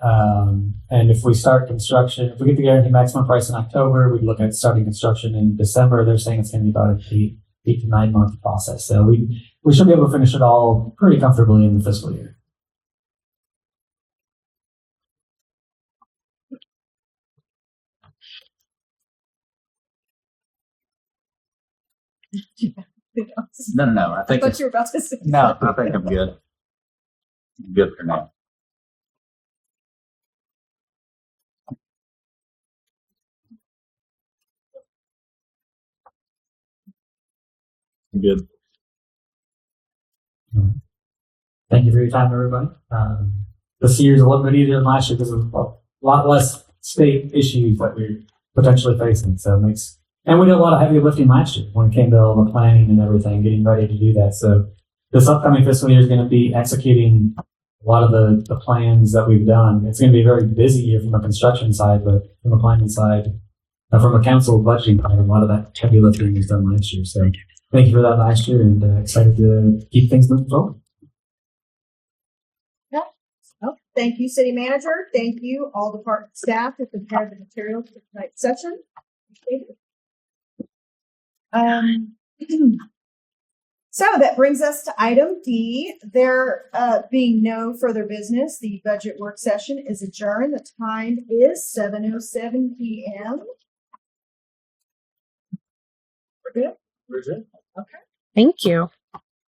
And if we start construction, if we get the guaranteed maximum price in October, we look at starting construction in December. They're saying it's going to be about an 8 to 9 month process. So we should be able to finish it all pretty comfortably in the fiscal year. No. I think What you were about to say. no. I think I'm good. I'm good for now. Good. Thank you for your time, everybody. This year's a little bit easier than last year because of a lot less state issues that we're potentially facing. So it makes, and we did a lot of heavy lifting last year when it came to all the planning and everything, getting ready to do that. So this upcoming fiscal year is going to be executing a lot of the plans that we've done. It's going to be a very busy year from a construction side, but from a planning side, from a council budgeting side, a lot of that heavy lifting was done last year. So thank you for that last year, and excited to keep things moving forward. Well, thank you, City Manager. Thank you, all department staff who prepared the materials for tonight's session. Appreciate it. So that brings us to item D. There being no further business, the budget work session is adjourned. The time is 7:07 p.m. We're good? We're good. Okay. Thank you.